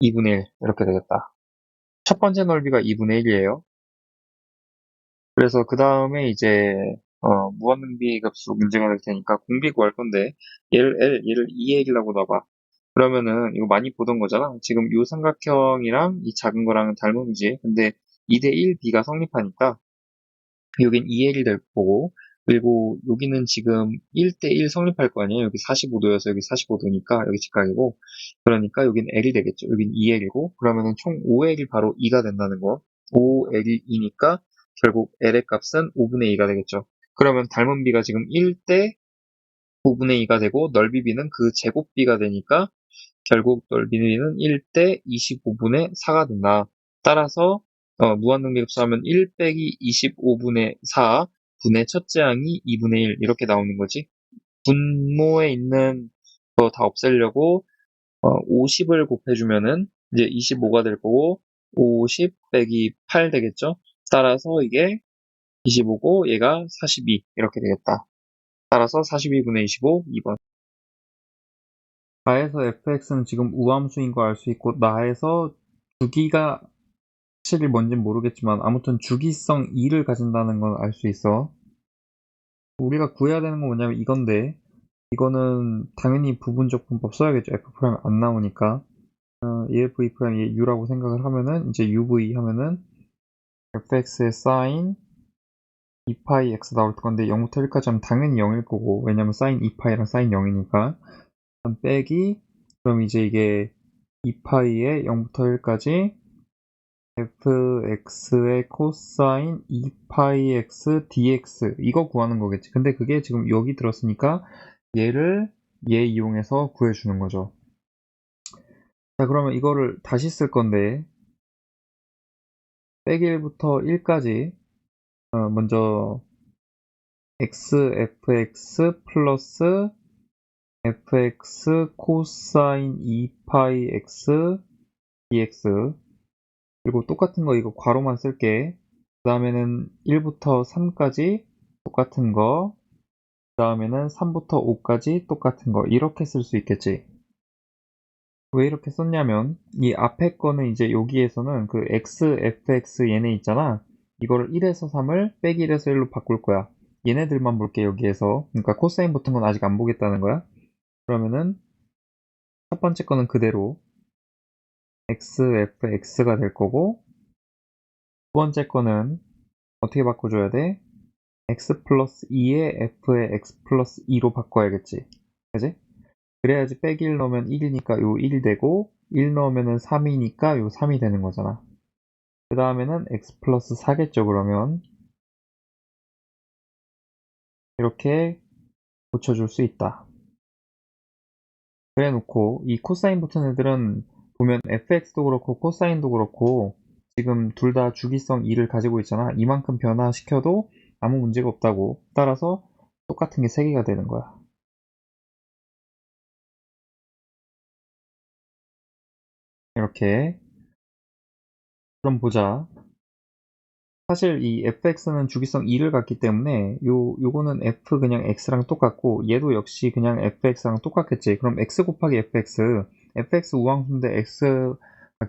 2분의 1 이렇게 되겠다. 첫 번째 넓이가 2분의 1이에요. 그래서 그 다음에 이제 무한능비 값으로 문제가 될 테니까 공비 구할 건데 얘를 2의 1이라고 놔봐. 그러면은 이거 많이 보던 거잖아. 지금 이 삼각형이랑 이 작은 거랑은 닮음이지. 근데 2대 1 B가 성립하니까 여긴 2의 1이 될 거고 그리고 여기는 지금 1대 1 성립할 거 아니에요. 여기 45도여서 여기 45도니까 여기 직각이고 그러니까 여긴 L이 되겠죠. 여긴 2의 1이고 그러면은 총 5의 1이 바로 2가 된다는 거. 5L이니까 결국 L의 값은 5분의 2가 되겠죠. 그러면 닮은 B가 지금 1대 5분의 2가 되고 넓이 b는 그 제곱 b가 되니까 결국 넓이 b는 1대 25분의 4가 된다. 따라서 무한등비급수하면 1 빼기 25분의 4 분의 첫째 항이 2분의 1 이렇게 나오는 거지. 분모에 있는 거 다 없애려고 50을 곱해주면은 이제 25가 될 거고 50 빼기 8 되겠죠. 따라서 이게 25고 얘가 42 이렇게 되겠다. 따라서 42분의 25 2번. 나에서 fx는 지금 우함수인 거 알 수 있고 나에서 주기가 확실히 뭔진 모르겠지만 아무튼 주기성 2를 가진다는 건 알 수 있어. 우리가 구해야 되는 건 뭐냐면 이건데 이거는 당연히 부분적 분법 써야겠죠. f' 안 나오니까 EF, E' 얘 U라고 생각을 하면은 이제 UV 하면은 fx의 sin 2파이 x 나올 건데 0부터 1까지 하면 당연히 0일 거고 왜냐면 sin 2파이랑 sin 0이니까 빼기 그럼 이제 이게 2파이에 0부터 1까지 fx의 코사인 2파이 x dx 이거 구하는 거겠지. 근데 그게 지금 여기 들었으니까 얘를 얘 이용해서 구해주는 거죠. 자 그러면 이거를 다시 쓸 건데 빼기 1부터 1까지 먼저 fx 플러스 fx 코사인 2파이 x dx 그리고 똑같은 거 이거 괄호만 쓸게. 그 다음에는 1부터 3까지 똑같은 거, 그 다음에는 3부터 5까지 똑같은 거 이렇게 쓸 수 있겠지. 왜 이렇게 썼냐면 이 앞에 거는 이제 여기에서는 그 x, fx 얘네 있잖아. 이거를 1에서 3을 빼기 1에서 1로 바꿀 거야. 얘네들만 볼게 여기에서. 그러니까 코사인 붙은 건 아직 안 보겠다는 거야. 그러면은 첫 번째 거는 그대로 x, fx가 될 거고 두 번째 거는 어떻게 바꿔줘야 돼? x 플러스 2에 f에 x 플러스 2로 바꿔야겠지. 그지? 그래야지 빼기 1 넣으면 1이니까 요 1이 되고 1 넣으면은 3이니까 요 3이 되는 거잖아. 그 다음에는 x 플러스 4겠죠 그러면. 이렇게 고쳐줄 수 있다. 그래 놓고 이 코사인 붙은 애들은 보면 fx도 그렇고 코사인도 그렇고 지금 둘 다 주기성 2를 가지고 있잖아. 이만큼 변화시켜도 아무 문제가 없다고. 따라서 똑같은 게 3개가 되는 거야. 이렇게. 그럼 보자. 사실 이 fx는 주기성 2를 갖기 때문에 요거는 f 그냥 x랑 똑같고 얘도 역시 그냥 fx랑 똑같겠지. 그럼 x 곱하기 fx 우함수인데 x가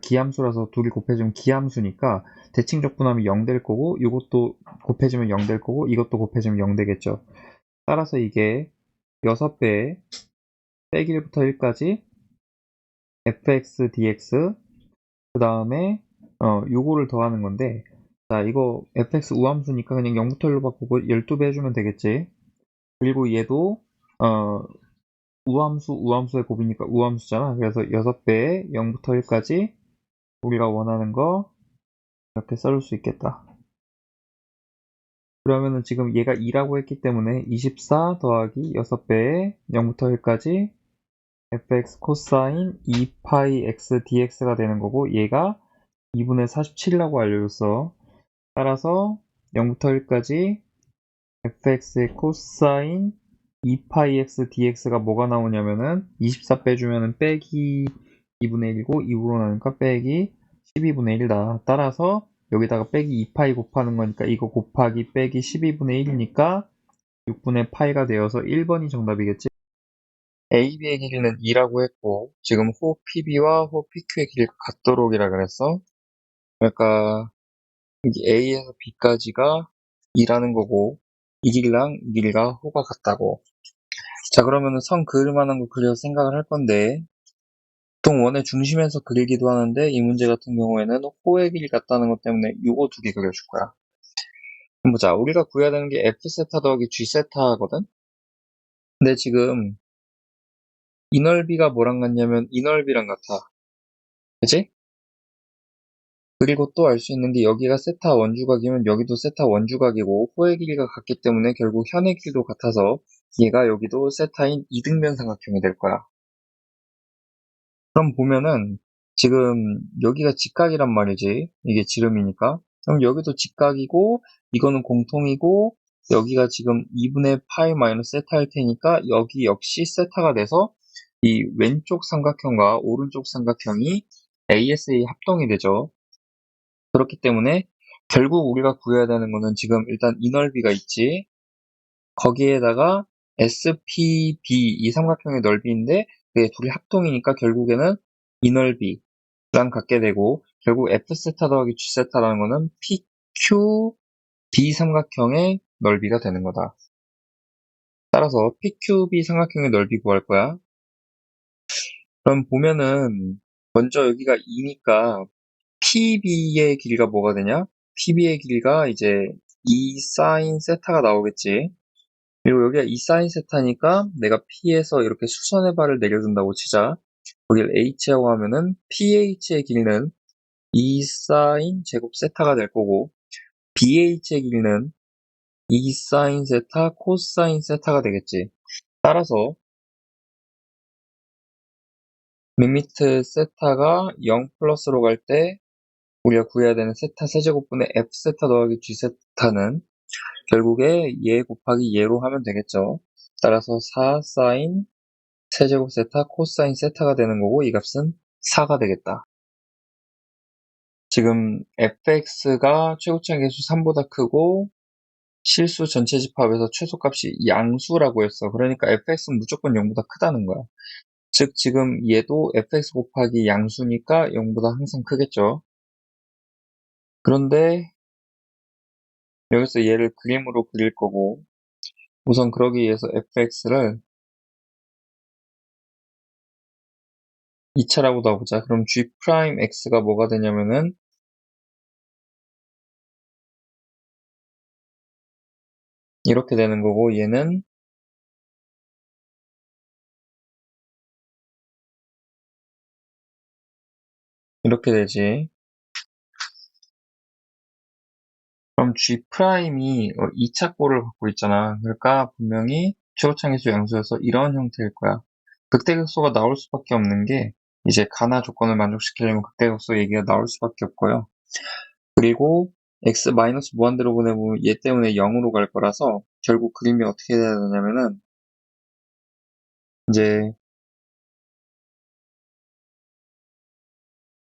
기함수라서 둘이 곱해지면 기함수니까 대칭 적분하면 0 될 거고 이것도 곱해지면 0 될 거고 이것도 곱해지면 0 되겠죠. 따라서 이게 6배 빼기 1부터 1까지 fx dx 그 다음에 요거를 더하는 건데 자 이거 fx 우함수니까 그냥 0부터 1로 바꾸고 12배 해주면 되겠지. 그리고 얘도 우함수의 곱이니까 우함수잖아. 그래서 6배에 0부터 1까지 우리가 원하는 거 이렇게 써줄 수 있겠다. 그러면은 지금 얘가 2라고 했기 때문에 24 더하기 6배에 0부터 1까지 fx 코사인 2파이 x dx가 되는 거고 얘가 2분의 47이라고 알려줬어. 따라서 0부터 1까지 fx의 코사인 2파이 x dx가 뭐가 나오냐면은 24 빼주면은 빼기 2분의 1이고 2으로 나니까 빼기 12분의 1이다. 따라서 여기다가 빼기 2파이 곱하는 거니까 이거 곱하기 빼기 12분의 1이니까 6분의 파이가 되어서 1번이 정답이겠지. AB의 길이는 2라고 했고 지금 호 PB와 호 PQ의 길이가 같도록이라 그랬어. 그러니까 A에서 B까지가 2라는 거고 이 길이랑 이 길이가 호가 같다고. 자 그러면은 선 그을 만한 거 그려서 생각을 할 건데 보통 원의 중심에서 그리기도 하는데 이 문제 같은 경우에는 호의 길이 같다는 것 때문에 요거 2개 그려줄 거야. 그럼 보자. 우리가 구해야 되는 게 F세타 더하기 G세타거든? 근데 지금 이 넓이가 뭐랑 같냐면 이 넓이랑 같아. 그치? 그리고 또 알 수 있는 게 여기가 세타 원주각이면 여기도 세타 원주각이고 호의 길이가 같기 때문에 결국 현의 길이도 같아서 얘가 여기도 세타인 이등변 삼각형이 될 거야. 그럼 보면은 지금 여기가 직각이란 말이지. 이게 지름이니까. 그럼 여기도 직각이고 이거는 공통이고 여기가 지금 2분의 파이 마이너스 세타일 테니까 여기 역시 세타가 돼서 이 왼쪽 삼각형과 오른쪽 삼각형이 ASA 합동이 되죠. 그렇기 때문에 결국 우리가 구해야 되는 거는 지금 일단 이 넓이가 있지. 거기에다가 SPB 이 삼각형의 넓이인데 그게 둘이 합동이니까 결국에는 이 넓이랑 같게 되고 결국 F세타 더하기 G세타라는 거는 PQB 삼각형의 넓이가 되는 거다. 따라서 PQB 삼각형의 넓이 구할 거야. 그럼 보면은 먼저 여기가 2니까 PB의 길이가 뭐가 되냐? PB의 길이가 이제 2 사인 세타가 나오겠지. 그리고 여기가 2 사인 세타니까 내가 P에서 이렇게 수선의 발을 내려준다고 치자. 여기를 H라고 하면은 PH의 길이는 2 사인 제곱 세타가 될 거고 BH의 길이는 2 사인 세타 코사인 세타가 되겠지. 따라서 리미트 세타가 0 플러스로 갈 때 우리가 구해야 되는 세타 세제곱분의 F 세타 더하기 G 세타는 결국에 얘 곱하기 얘로 하면 되겠죠. 따라서 4 사인 세제곱 세타 코사인 세타가 되는 거고 이 값은 4가 되겠다. 지금 fx가 최고차의 개수 3보다 크고 실수 전체 집합에서 최소값이 양수라고 했어. 그러니까 fx는 무조건 0보다 크다는 거야. 즉 지금 얘도 fx 곱하기 양수니까 0보다 항상 크겠죠. 그런데 여기서 얘를 그림으로 그릴 거고 우선 그러기 위해서 fx를 2차라고 놔보자. 그럼 g'x가 뭐가 되냐면은 이렇게 되는 거고 얘는 이렇게 되지. 그럼 G'이 2차꼴을 갖고 있잖아. 그러니까 분명히 최고차계수 양수여서 이런 형태일 거야. 극대극소가 나올 수밖에 없는 게 이제 가나 조건을 만족시키려면 극대극소 얘기가 나올 수밖에 없고요. 그리고 x 마이너스 무한대로 보내보면 얘 때문에 0으로 갈 거라서 결국 그림이 어떻게 돼야 되냐면은 이제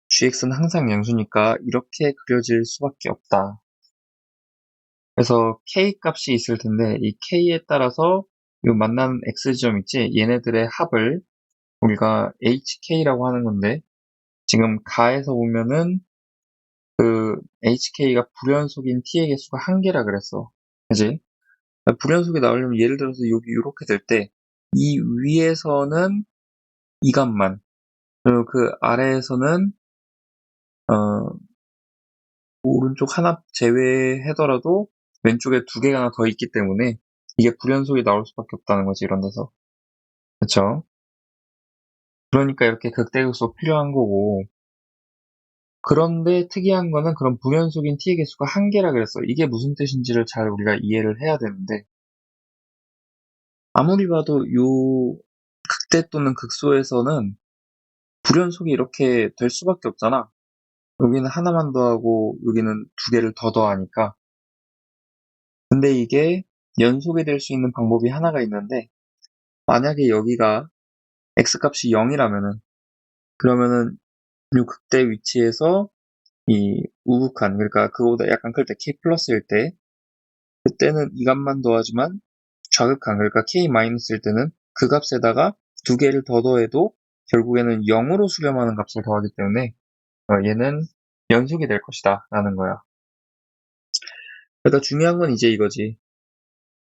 gx는 항상 양수니까 이렇게 그려질 수밖에 없다. 그래서 k 값이 있을 텐데 이 k에 따라서 이 만나는 x지점 있지? 얘네들의 합을 우리가 hk라고 하는 건데 지금 가에서 보면은 그 hk가 불연속인 t의 개수가 1개라 그랬어. 그지? 불연속이 나오려면 예를 들어서 여기 이렇게 될 때 이 위에서는 이 값만 그리고 그 아래에서는 오른쪽 하나 제외하더라도 왼쪽에 2개가 더 있기 때문에 이게 불연속이 나올 수밖에 없다는 거지 이런 데서. 그쵸? 그러니까 이렇게 극대극소 필요한 거고 그런데 특이한 거는 그런 불연속인 t의 개수가 1개라 그랬어. 이게 무슨 뜻인지를 잘 우리가 이해를 해야 되는데 아무리 봐도 요 극대 또는 극소에서는 불연속이 이렇게 될 수밖에 없잖아. 여기는 하나만 더하고 여기는 2개를 더 더하니까. 근데 이게 연속이 될 수 있는 방법이 하나가 있는데 만약에 여기가 x값이 0이라면은 그러면은 요 극대 위치에서 이 우극한 그러니까 그거보다 약간 클 때 k 플러스일 때 그때는 이 값만 더하지만 좌극한 그러니까 k 마이너스일 때는 그 값에다가 2개를 더 더해도 결국에는 0으로 수렴하는 값을 더하기 때문에 얘는 연속이 될 것이다 라는 거야. 그러니까 중요한 건 이제 이거지.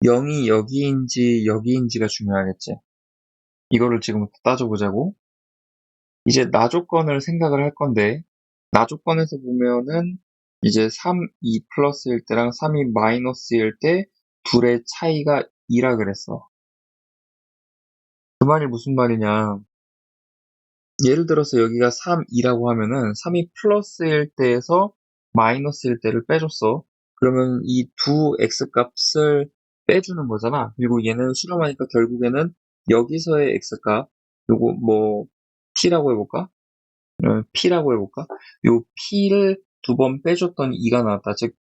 0이 여기인지 여기인지가 중요하겠지. 이거를 지금부터 따져보자고. 이제 나 조건을 생각을 할 건데 나 조건에서 보면은 이제 3이 플러스일 때랑 3이 마이너스일 때 둘의 차이가 2라 그랬어. 그 말이 무슨 말이냐. 예를 들어서 여기가 3, 2라고 하면은 3이 플러스일 때에서 마이너스일 때를 빼줬어. 그러면 이 두 x 값을 빼주는 거잖아. 그리고 얘는 수렴하니까 결국에는 여기서의 x값, 요거 뭐 t라고 해볼까? p라고 해볼까? 요 p를 두 번 빼줬더니 2가 나왔다. 즉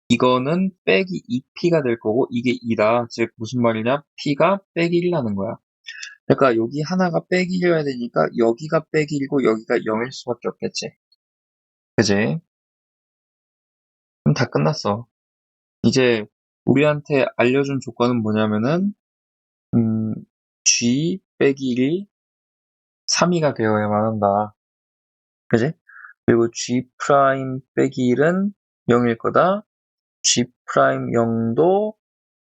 이거는 빼기 2p가 될 거고 이게 2다. 즉 무슨 말이냐? p가 빼기 1이라는 거야. 그러니까 여기 하나가 빼기 1이어야 되니까 여기가 빼기 1이고 여기가 0일 수밖에 없겠지. 그지? 그럼 다 끝났어. 이제 우리한테 알려준 조건은 뭐냐면은 g 빼기 1이 3이가 되어야만 한다. 그지? 그리고 g 프라임 빼기 1은 0일 거다. g 프라임 0도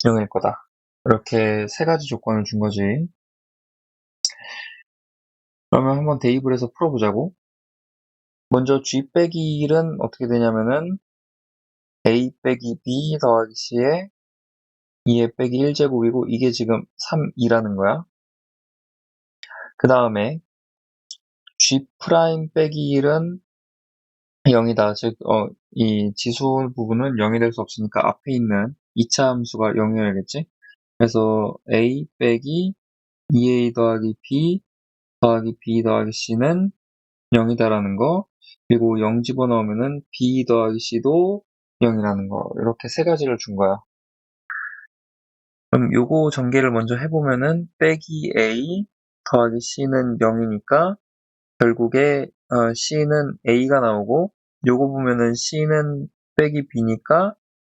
0일 거다. 이렇게 세 가지 조건을 준 거지. 그러면 한번 대입을 해서 풀어보자고. 먼저 g 빼기 1은 어떻게 되냐면은 a 빼기 b 더하기 c에 2에 빼기 1제곱이고 이게 지금 3이라는 거야. 그 다음에 g 프라임 빼기 1은 0이다. 즉, 이 지수 부분은 0이 될 수 없으니까 앞에 있는 2차 함수가 0이어야겠지? 그래서 a 빼기 2a 더하기 b 더하기 b 더하기 c는 0이다라는 거, 그리고 0 집어넣으면은 b 더하기 c도 0이라는 거, 이렇게 세 가지를 준 거야. 그럼 요거 전개를 먼저 해보면은 빼기 a 더하기 c는 0이니까 결국에 c는 a가 나오고 요거 보면은 c는 빼기 b니까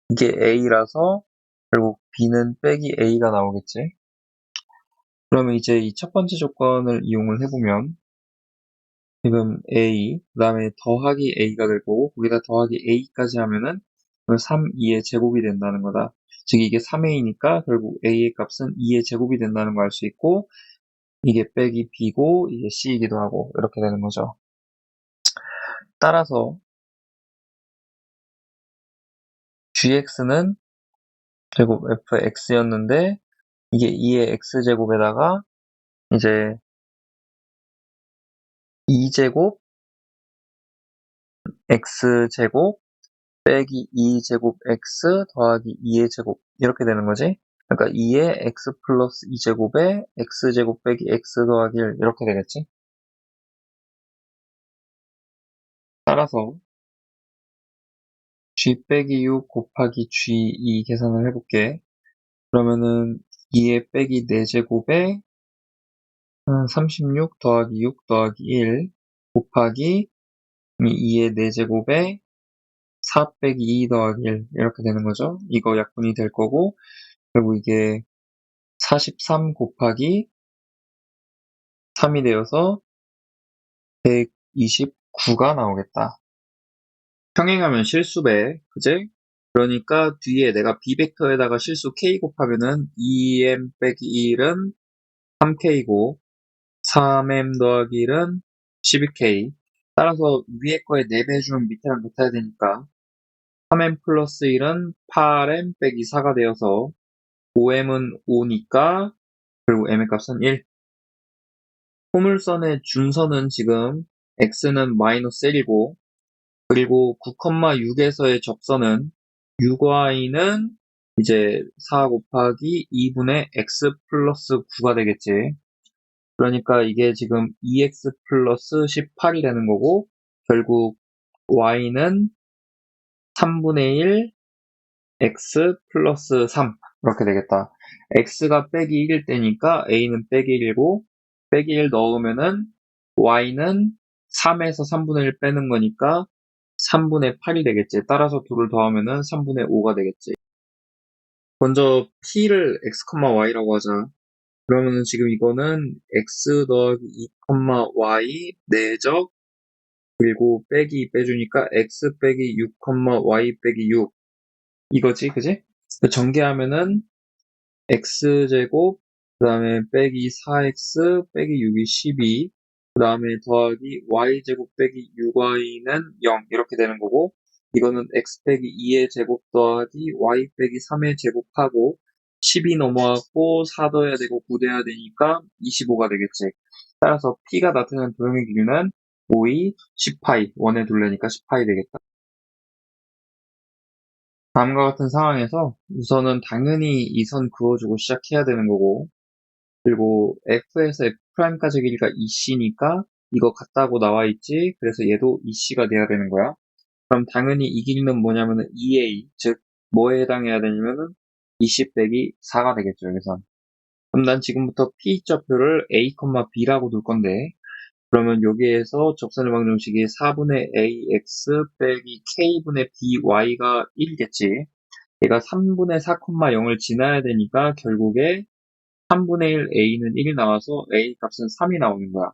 이게 a라서 결국 b는 빼기 a가 나오겠지. 그러면 이제 이 첫 번째 조건을 이용을 해보면 지금 a, 그 다음에 더하기 a가 될 거고 거기다 더하기 a까지 하면은 3, 2의 제곱이 된다는 거다. 즉 이게 3a니까 결국 a의 값은 2의 제곱이 된다는 걸 알 수 있고 이게 빼기 b고 이게 c이기도 하고 이렇게 되는 거죠. 따라서 gx는 제곱 fx였는데 이게 2의 x제곱에다가 이제 2제곱 x제곱 빼기 2제곱 x 더하기 2의 제곱 이렇게 되는 거지. 그러니까 2의 x 플러스 2제곱에 x제곱 빼기 x 더하기 1 이렇게 되겠지. 따라서 g 빼기 6 곱하기 g2 계산을 해볼게. 그러면은 2의 빼기 4제곱에 36 더하기 6 더하기 1 곱하기 2의 4제곱에 4 빼기 2 더하기 1 이렇게 되는 거죠. 이거 약분이 될 거고 그리고 이게 43 곱하기 3이 되어서 129가 나오겠다. 평행하면 실수배, 그지? 그러니까 뒤에 내가 b벡터에다가 실수 k 곱하면은 2m 빼기 1은 3k고 3m 더하기 1은 12k. 따라서 위에 거에 4배 해주면 밑에랑 같아야 되니까 3m 플러스 1은 8m 빼기 4가 되어서 5m은 5니까 그리고 m의 값은 1. 포물선의 준선은 지금 x는 마이너스 1이고 그리고 9,6에서의 적선은 6y는 이제 4 곱하기 2분의 x 플러스 9가 되겠지. 그러니까 이게 지금 2x 플러스 18이 되는 거고 결국 y는 3분의 1 x 플러스 3 이렇게 되겠다. x가 빼기 1일 때니까 a는 빼기 1이고 빼기 1 넣으면은 y는 3에서 3분의 1 빼는 거니까 3분의 8이 되겠지. 따라서 2를 더하면은 3분의 5가 되겠지. 먼저 p를 x, y라고 하자. 그러면은 지금 이거는 x 더하기 2, y 내적 그리고 빼기 빼주니까 x 빼기 6, y 빼기 6 이거지, 그지? 전개하면은 x제곱 그 다음에 빼기 4x 빼기 6이 12 그 다음에 더하기 y제곱 빼기 6y는 0 이렇게 되는 거고 이거는 x 빼기 2의 제곱 더하기 y 빼기 3의 제곱하고 10이 넘어갔고 4 더해야 되고 9 더해야 되니까 25가 되겠지. 따라서 p가 나타내는 도형의 길이는 5이 10파이 원에 둘레니까 10파이 되겠다. 다음과 같은 상황에서 우선은 당연히 이 선 그어주고 시작해야 되는 거고, 그리고 f에서 f'까지 길이가 2c니까 이거 같다고 나와 있지. 그래서 얘도 2c가 돼야 되는 거야. 그럼 당연히 이 길이는 뭐냐면은 2a, 즉 뭐에 해당해야 되냐면은 20 빼기 4가 되겠죠, 여기선. 그럼 난 지금부터 P좌표를 A, B라고 둘 건데, 그러면 여기에서 접선의 방정식이 4분의 AX 빼기 K분의 BY가 1이겠지. 얘가 3분의 4, 0을 지나야 되니까 결국에 3분의 1 A는 1이 나와서 A 값은 3이 나오는 거야.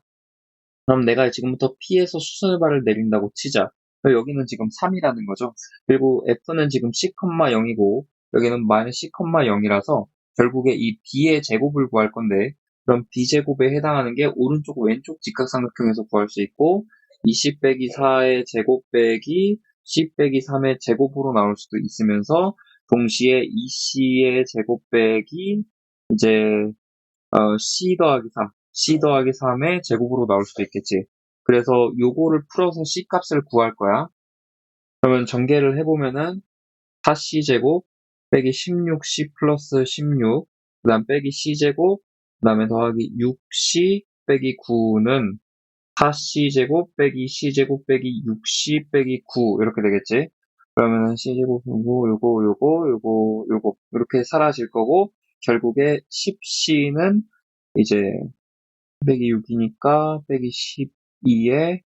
그럼 내가 지금부터 P에서 수선의 발을 내린다고 치자. 그럼 여기는 지금 3이라는 거죠. 그리고 F는 지금 C, 0이고 여기는 마이너스 C, 0이라서 결국에 이 B의 제곱을 구할 건데, 그럼 B제곱에 해당하는 게 오른쪽 왼쪽 직각삼각형에서 구할 수 있고 20 빼기 4의 제곱 빼기 10 빼기 3의 제곱으로 나올 수도 있으면서 동시에 2C의 제곱 빼기 이제 C 더하기 3, C 더하기 3의 제곱으로 나올 수도 있겠지. 그래서 요거를 풀어서 C 값을 구할 거야. 그러면 전개를 해보면은 4C 제곱 빼기 16C 플러스 16, 그 다음 빼기 C 제곱, 그 다음에 더하기 6C 빼기 9는 4C 제곱 빼기 C 제곱 빼기 6C 빼기 9 이렇게 되겠지. 그러면은 C 제곱 요거 이렇게 사라질 거고, 결국에 10C는 이제 빼기 6이니까 빼기 12에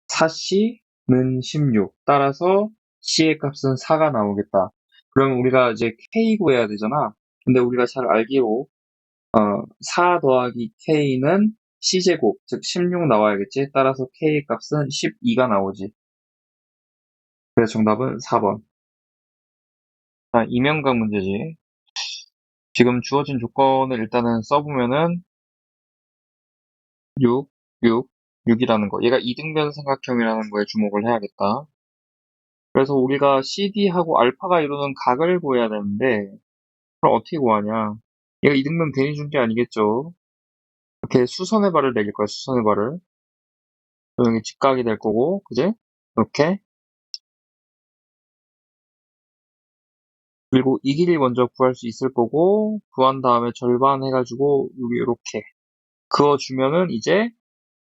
4C는 16. 따라서 C의 값은 4가 나오겠다. 그럼 우리가 이제 K 구해야 되잖아. 근데 우리가 잘 알기로 4 더하기 K는 C제곱, 즉 16 나와야겠지. 따라서 K의 값은 12가 나오지. 그래서 정답은 4번. 이명각 문제지. 지금 주어진 조건을 일단은 써보면은 6, 6, 6이라는 거. 얘가 이등변 삼각형이라는 거에 주목을 해야겠다. 그래서 우리가 CD하고 알파가 이루는 각을 구해야 되는데, 그럼 어떻게 구하냐? 얘가 이등변 괜히 준 게 아니겠죠? 이렇게 수선의 발을 내릴 거야, 수선의 발을. 여기 직각이 될 거고, 그지? 이렇게. 그리고 이 길이 먼저 구할 수 있을 거고, 구한 다음에 절반 해가지고, 여기 이렇게 그어주면은 이제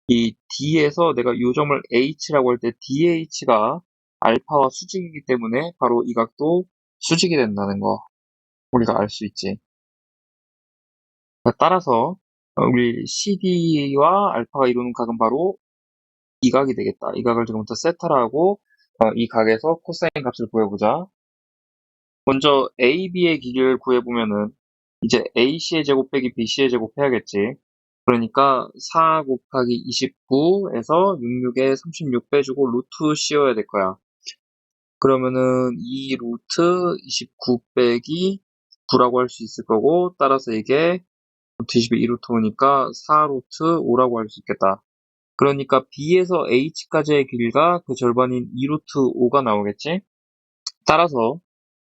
이 D에서 내가 이 점을 H라고 할 때 DH가 알파와 수직이기 때문에 바로 이 각도 수직이 된다는 거 우리가 알 수 있지. 따라서 우리 CD와 알파가 이루는 각은 바로 이 각이 되겠다. 이 각을 지금부터 세타라 하고 이 각에서 코사인 값을 구해보자. 먼저 AB의 길이를 구해보면은 이제 AC의 제곱 빼기 BC의 제곱 해야겠지. 그러니까 4 곱하기 29에서 66에 36 빼주고 루트 씌워야 될 거야. 그러면은 2 루트 29 빼기 9라고 할 수 있을 거고, 따라서 이게 루트 20에 2루트 오니까 4 루트 5라고 할 수 있겠다. 그러니까 B에서 H까지의 길이가 그 절반인 2 루트 5가 나오겠지? 따라서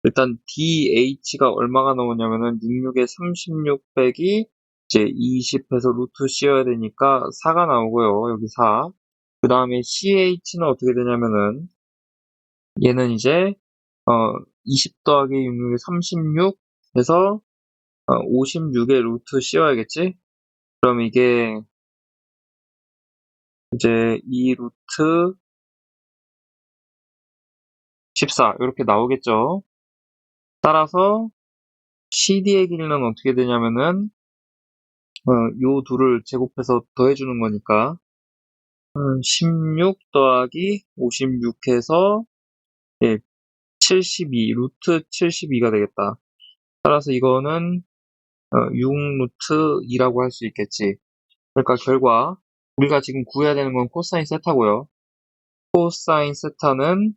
일단 DH가 얼마가 나오냐면은 66에 36 빼기 이제 20해서 루트 씌워야 되니까 4가 나오고요. 여기 4. 그 다음에 CH는 어떻게 되냐면은 얘는 이제 20 더하기 66에 36 해서 56에 루트 씌워야겠지? 그럼 이게 이제 2 루트 14 이렇게 나오겠죠? 따라서 CD의 길이는 어떻게 되냐면은 요 둘을 제곱해서 더해주는 거니까 16 더하기 56 해서 72 루트 72가 되겠다. 따라서 이거는 6 루트 2라고 할 수 있겠지. 그러니까 결과 우리가 지금 구해야 되는 건 코사인 세타고요. 코사인 세타는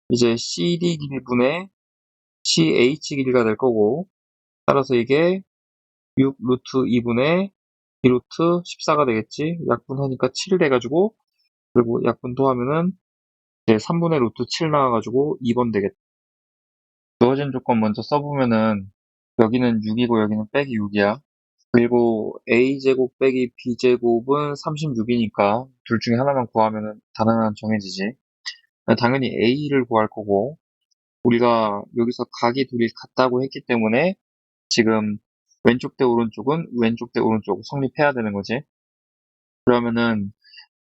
이제 CD 길이분의 CH 길이가 될 거고, 따라서 이게 6 루트 2분의 2 루트 14가 되겠지. 약분하니까 7 돼가지고, 그리고 약분 더하면은 이제 3분의 루트 7 나와가지고 2번 되겠다. 주어진 조건 먼저 써보면은 여기는 6이고 여기는 빼기 6이야. 그리고 a제곱 빼기 b제곱은 36이니까 둘 중에 하나만 구하면은 다른 하나는 정해지지. 당연히 a를 구할 거고, 우리가 여기서 각이 둘이 같다고 했기 때문에 지금 왼쪽 대 오른쪽은 왼쪽 대 오른쪽 성립해야 되는 거지. 그러면은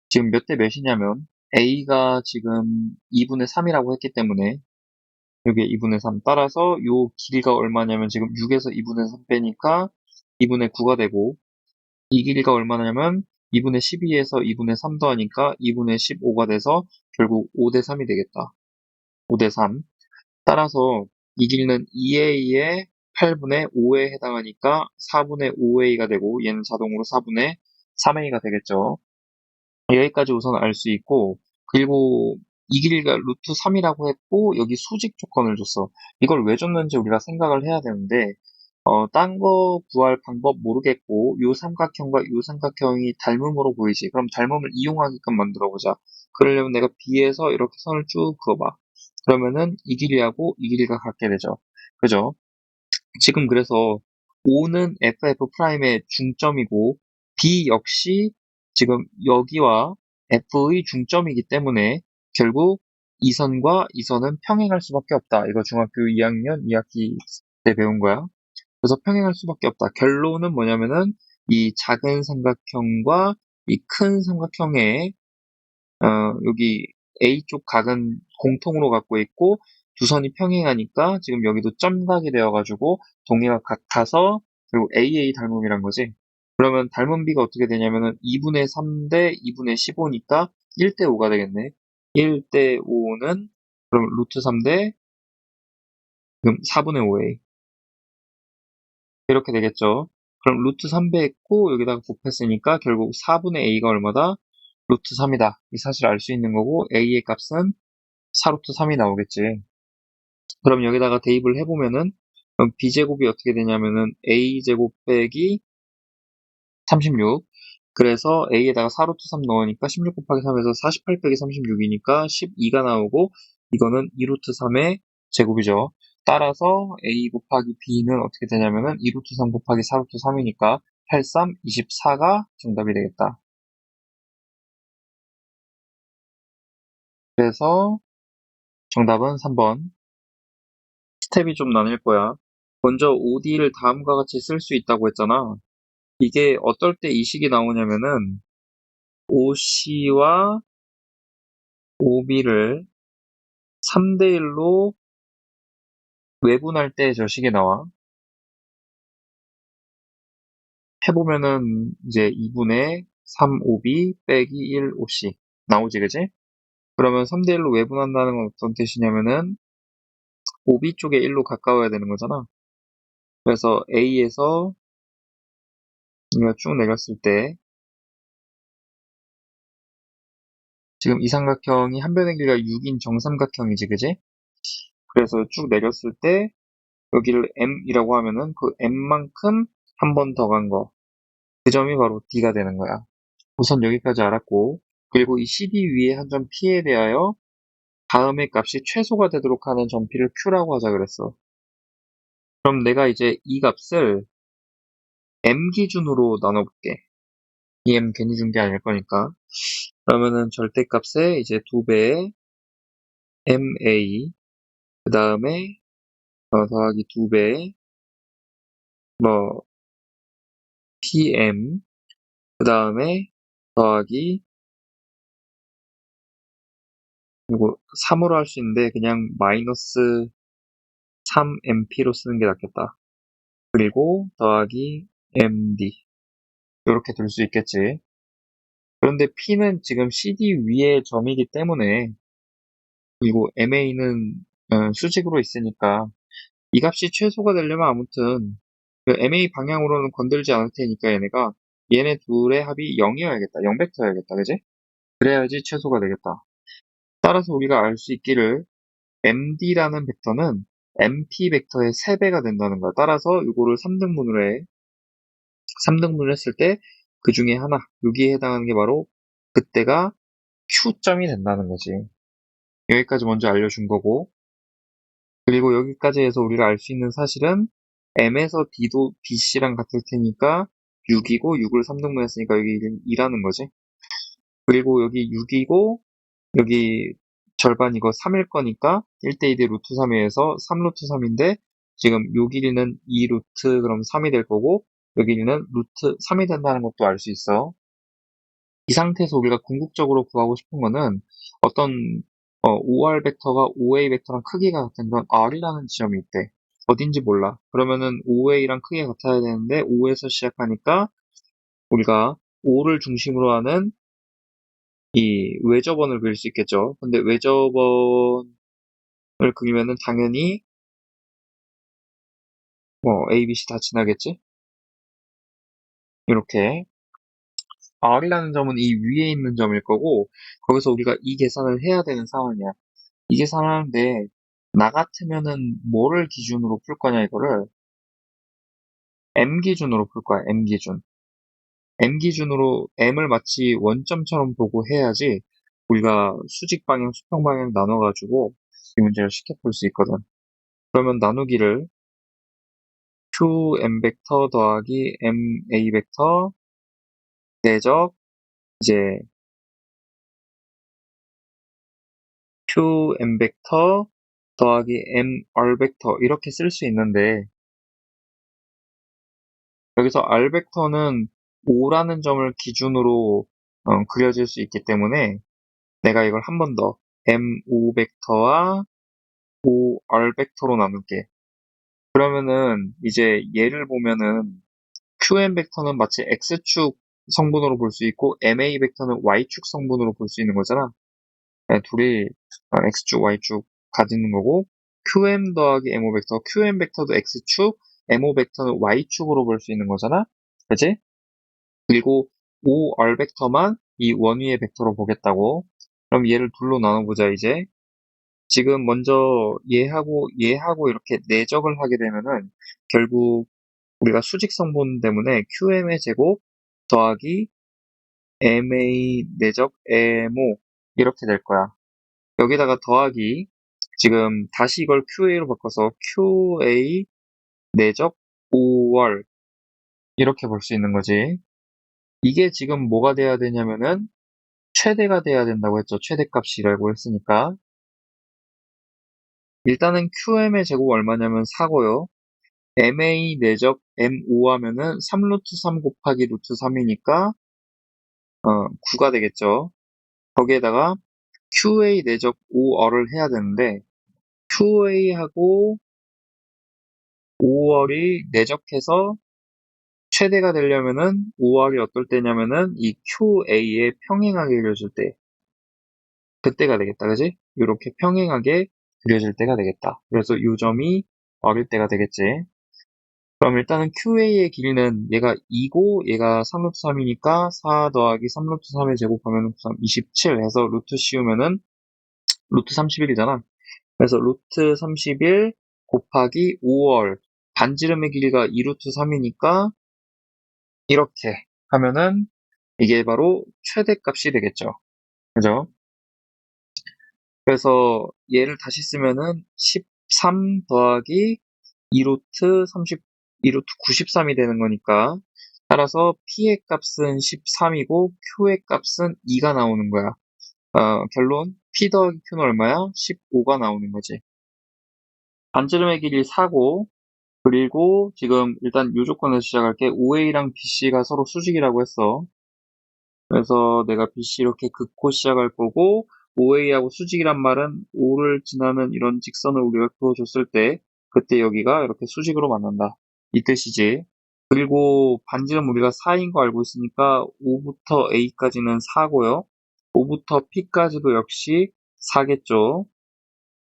지금 몇 대 몇이냐면 A가 지금 2분의 3이라고 했기 때문에 여기에 2분의 3 따라서 요 길이가 얼마냐면 지금 6에서 2분의 3 빼니까 2분의 9가 되고 이 길이가 얼마냐면 2분의 12에서 2분의 3 더하니까 2분의 15가 돼서 결국 5대 3이 되겠다. 5대 3. 따라서 이 길이는 2a의 8분의 5에 해당하니까 4분의 5a가 되고 얘는 자동으로 4분의 3a가 되겠죠. 여기까지 우선 알 수 있고 그리고 이 길이가 루트 3이라고 했고 여기 수직 조건을 줬어. 이걸 왜 줬는지 우리가 생각을 해야 되는데 딴 거 구할 방법 모르겠고 요 삼각형과 요 삼각형이 닮음으로 보이지. 그럼 닮음을 이용하게끔 만들어 보자. 그러려면 내가 B에서 이렇게 선을 쭉 그어봐. 그러면은 이 길이하고 이 길이가 같게 되죠. 그죠? 지금 그래서 O는 FF'의 중점이고 B 역시 지금 여기와 F의 중점이기 때문에 결국 이 선과 이 선은 평행할 수밖에 없다. 이거 중학교 2학년 2학기 때 배운 거야. 그래서 평행할 수밖에 없다. 결론은 뭐냐면은 이 작은 삼각형과 이 큰 삼각형의 여기 A쪽 각은 공통으로 갖고 있고 두 선이 평행하니까 지금 여기도 점각이 되어가지고 동의가 같아서 그리고 AA 닮음이란 거지. 그러면 닮은 비가 어떻게 되냐면은 2분의 3 대 2분의 15니까 1대 5가 되겠네. 1대 5는 그럼 루트 3 대 지금 4분의 5A 이렇게 되겠죠. 그럼 루트 3배했고 여기다가 곱했으니까 결국 4분의 A가 얼마다? 루트 3이다. 이 사실을 알 수 있는 거고 A의 값은 4루트 3이 나오겠지. 그럼 여기다가 대입을 해보면은 그럼 B제곱이 어떻게 되냐면은 A제곱 빼기 36 그래서 A에다가 4루트 3 넣으니까 16 곱하기 3에서 48 빼기 36이니까 12가 나오고 이거는 2루트 3의 제곱이죠. 따라서 A 곱하기 B는 어떻게 되냐면은 2루트 3 곱하기 4루트 3이니까 83, 24가 정답이 되겠다. 그래서 정답은 3번. 스텝이 좀 나뉠 거야. 먼저 OD를 다음과 같이 쓸 수 있다고 했잖아. 이게 어떨 때 이 식이 나오냐면은 OC와 OB를 3대 1로 외분할 때 저 식이 나와. 해보면은 이제 2분의 3OB 빼기 1OC 나오지, 그지? 그러면 3대 1로 외분한다는 건 어떤 뜻이냐면은 OB 쪽에 1로 가까워야 되는 거잖아. 그래서 A에서 우리가 쭉 내렸을 때 지금 이 삼각형이 한 변의 길이가 6인 정삼각형이지, 그지? 그래서 쭉 내렸을 때 여기를 M이라고 하면은 그 M만큼 한 번 더 간 거. 그 점이 바로 D가 되는 거야. 우선 여기까지 알았고, 그리고 이 CD 위에 한 점 P에 대하여 다음의 값이 최소가 되도록 하는 점 P를 Q라고 하자 그랬어. 그럼 내가 이제 이 값을 M 기준으로 나눠볼게. 이 M 괜히 준 게 아닐 거니까. 그러면은 절대값에 이제 2배의 MA, 그 다음에 더하기 2배의 뭐 PM, 그 다음에 더하기 이거 3으로 할 수 있는데 그냥 마이너스 3MP로 쓰는 게 낫겠다. 그리고 더하기 MD 이렇게 둘 수 있겠지. 그런데 P는 지금 CD 위에 점이기 때문에 그리고 MA는 수직으로 있으니까 이 값이 최소가 되려면 아무튼 그 MA 방향으로는 건들지 않을 테니까 얘네 둘의 합이 0이어야겠다. 0벡터여야겠다. 그지? 그래야지 최소가 되겠다. 따라서 우리가 알 수 있기를 MD라는 벡터는 MP 벡터의 3배가 된다는 거야. 따라서 이거를 3등분을 해. 3등분을 했을 때 그 중에 하나, 여기에 해당하는 게 바로 그때가 Q점이 된다는 거지. 여기까지 먼저 알려준 거고. 그리고 여기까지 해서 우리가 알 수 있는 사실은 M에서 D도 BC랑 같을 테니까 6이고 6을 3등분 했으니까 여기 2라는 거지. 그리고 여기 6이고 여기 절반 이거 3일 거니까 1대2대 루트 3에서 3루트 3인데 지금 요 길이는 2루트 그럼 3이 될 거고 요 길이는 루트 3이 된다는 것도 알 수 있어. 이 상태에서 우리가 궁극적으로 구하고 싶은 거는 어떤 OR 벡터가 OA 벡터랑 크기가 같은 건 R이라는 지점이 있대. 어딘지 몰라. 그러면은 OA랑 크기가 같아야 되는데 O에서 시작하니까 우리가 O를 중심으로 하는 이 외접원을 그릴 수 있겠죠. 근데 외접원을 그리면은 당연히 A, B, C 다 지나겠지? 이렇게 R이라는 점은 이 위에 있는 점일 거고 거기서 우리가 이 계산을 해야 되는 상황이야. 이 계산을 하는데 나 같으면은 뭐를 기준으로 풀 거냐 이거를 M 기준으로 풀 거야. M 기준. M 기준으로 M을 마치 원점처럼 보고 해야지 우리가 수직 방향, 수평 방향 나눠가지고 이 문제를 쉽게 풀 수 있거든. 그러면 나누기를 QM 벡터 더하기 MA 벡터 내적 이제 QM 벡터 더하기 MR 벡터 이렇게 쓸 수 있는데 여기서 R 벡터는 5라는 점을 기준으로 그려질 수 있기 때문에 내가 이걸 한 번 더 M5 벡터와 OR 벡터로 나눌게. 그러면은 이제 얘를 보면은 QM 벡터는 마치 X축 성분으로 볼 수 있고 MA 벡터는 Y축 성분으로 볼 수 있는 거잖아. 네, 둘이 X축, Y축 가지는 거고 QM 더하기 MO 벡터, QM 벡터도 X축, MO 벡터는 Y축으로 볼 수 있는 거잖아. 그치? 그리고 OR 벡터만 이 원위의 벡터로 보겠다고. 그럼 얘를 둘로 나눠보자, 이제. 지금 먼저 얘하고 이렇게 내적을 하게 되면은 결국 우리가 수직 성분 때문에 QM의 제곱 더하기 MA 내적 MO 이렇게 될 거야. 여기다가 더하기 지금 다시 이걸 QA로 바꿔서 QA 내적 5월 이렇게 볼 수 있는 거지. 이게 지금 뭐가 돼야 되냐면은 최대가 돼야 된다고 했죠. 최대값이라고 했으니까. 일단은 QM의 제곱 얼마냐면 4고요. MA 내적 M5 하면은 3루트 3 곱하기 루트 3이니까 9가 되겠죠. 거기에다가 QA 내적 5얼을 해야 되는데 QA하고 5월이 내적해서 최대가 되려면은 5월이 어떨 때냐면은 이 QA에 평행하게 그려질 때 그때가 되겠다. 그지? 이렇게 평행하게 그려질 때가 되겠다. 그래서 이 점이 어릴 때가 되겠지. 그럼 일단은 QA의 길이는 얘가 2고 얘가 3루트 3이니까 4 더하기 3루트 3에 제곱하면 27 해서 루트 씌우면은 루트 31이잖아. 그래서 루트 31 곱하기 5월 반지름의 길이가 2루트 3이니까 이렇게 하면은 이게 바로 최대값이 되겠죠. 그죠? 그래서 얘를 다시 쓰면은 13 더하기 2루트 30, 2루트 93이 되는 거니까 따라서 P의 값은 13이고 Q의 값은 2가 나오는 거야. 결론 P 더하기 Q는 얼마야? 15가 나오는 거지. 반지름의 길이 4고 그리고 지금 일단 요 조건에서 시작할게. OA랑 BC가 서로 수직이라고 했어. 그래서 내가 BC 이렇게 긋고 시작할 거고 OA하고 수직이란 말은 O를 지나는 이런 직선을 우리가 그어줬을 때 그때 여기가 이렇게 수직으로 만난다. 이 뜻이지. 그리고 반지름 우리가 4인 거 알고 있으니까 O부터 A까지는 4고요. O부터 P까지도 역시 4겠죠.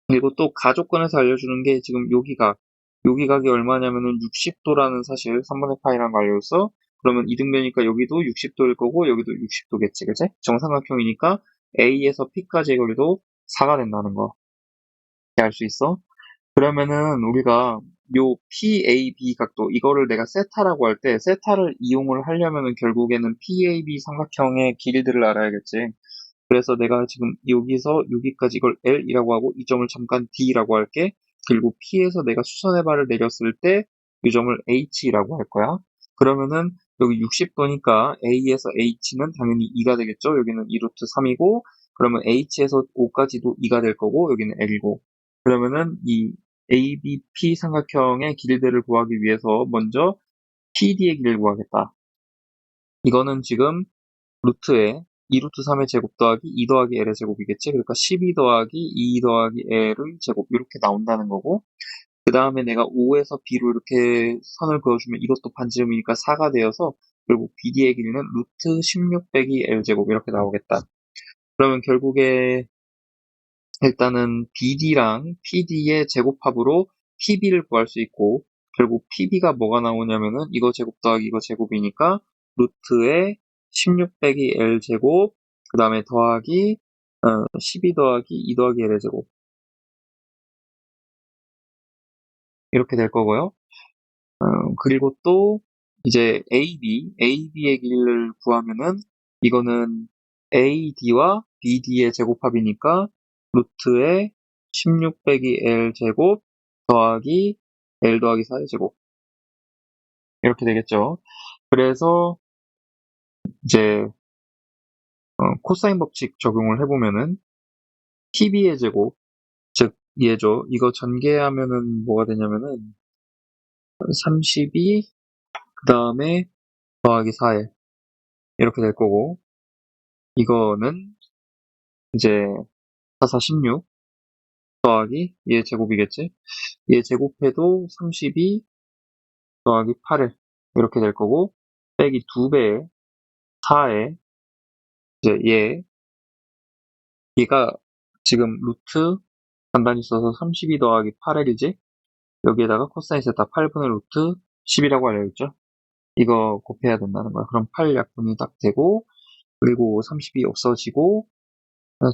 그리고 또 가조건에서 알려주는 게 지금 여기 각이 얼마냐면은 60도라는 사실 3분의 파이라는 거 알려줬어. 그러면 이등변이니까 여기도 60도일 거고 여기도 60도겠지, 그치? 정삼각형이니까 A에서 P까지의 거리도 4가 된다는 거. 이렇게 알 수 있어? 그러면은 우리가 요 PAB 각도 이거를 내가 세타라고 할 때 세타를 이용을 하려면은 결국에는 PAB 삼각형의 길이들을 알아야겠지. 그래서 내가 지금 여기서 여기까지 이걸 L이라고 하고 이 점을 잠깐 D라고 할게. 그리고 P에서 내가 수선의 발을 내렸을 때 이 점을 H라고 할 거야. 그러면은 여기 60도니까 A에서 H는 당연히 2가 되겠죠. 여기는 2루트 3이고 그러면 h에서 o까지도 2가 될 거고 여기는 l이고 그러면은 이 ABP 삼각형의 길이들을 구하기 위해서 먼저 PD의 길이를 구하겠다. 이거는 지금 루트에 2루트 3의 제곱 더하기 2 더하기 L의 제곱이겠지? 그러니까 12 더하기 2 더하기 L의 제곱 이렇게 나온다는 거고 그 다음에 내가 O에서 B로 이렇게 선을 그어주면 이것도 반지름이니까 4가 되어서 결국 BD의 길이는 루트 16 빼기 L제곱 이렇게 나오겠다. 그러면 결국에 일단은 BD랑 PD의 제곱합으로 PB를 구할 수 있고 결국 PB가 뭐가 나오냐면은 이거 제곱 더하기 이거 제곱이니까 루트에 16 빼기 L제곱 그 다음에 더하기 12 더하기 2 더하기 L의 제곱 이렇게 될 거고요. 그리고 또 이제 AB의 길이를 구하면은 이거는 AD와 BD의 제곱합이니까 루트에 16 빼기 L 제곱 더하기 L 더하기 4의 제곱 이렇게 되겠죠. 그래서 이제 코사인 법칙 적용을 해보면은 TB의 제곱 즉 얘죠. 이거 전개하면은 뭐가 되냐면은 32 그 다음에 더하기 4에 이렇게 될 거고 이거는 이제 4, 16 더하기 얘 제곱이겠지? 얘 제곱해도 32 더하기 8에 이렇게 될 거고 빼기 2배에 4에 이제 얘가 지금 루트 간단히 써서 32 더하기 8L이지? 여기에다가 코사인 세타 8분의 루트 10이라고 알려있죠? 이거 곱해야 된다는 거야. 그럼 8 약분이 딱 되고 그리고 32 없어지고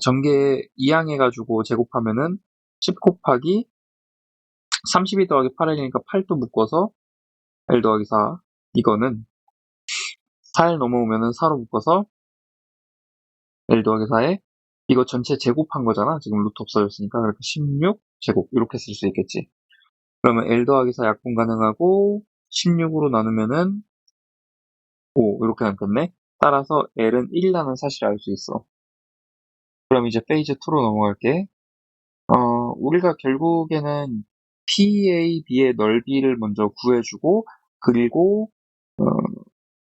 전개 이항해가지고 제곱하면은 10 곱하기 32 더하기 8L이니까 8도 묶어서 L 더하기 4 이거는 4L 넘어오면은 4로 묶어서 L 더하기 4에 이거 전체 제곱한 거잖아. 지금 루트 없어졌으니까. 그러니까 16 제곱 이렇게 쓸 수 있겠지. 그러면 L 더하기 4 약분 가능하고 16으로 나누면은 5 이렇게 남겠네. 따라서 L은 1이라는 사실을 알 수 있어. 그럼 이제 페이지 2로 넘어갈게. 우리가 결국에는 PAB의 넓이를 먼저 구해주고 그리고 어,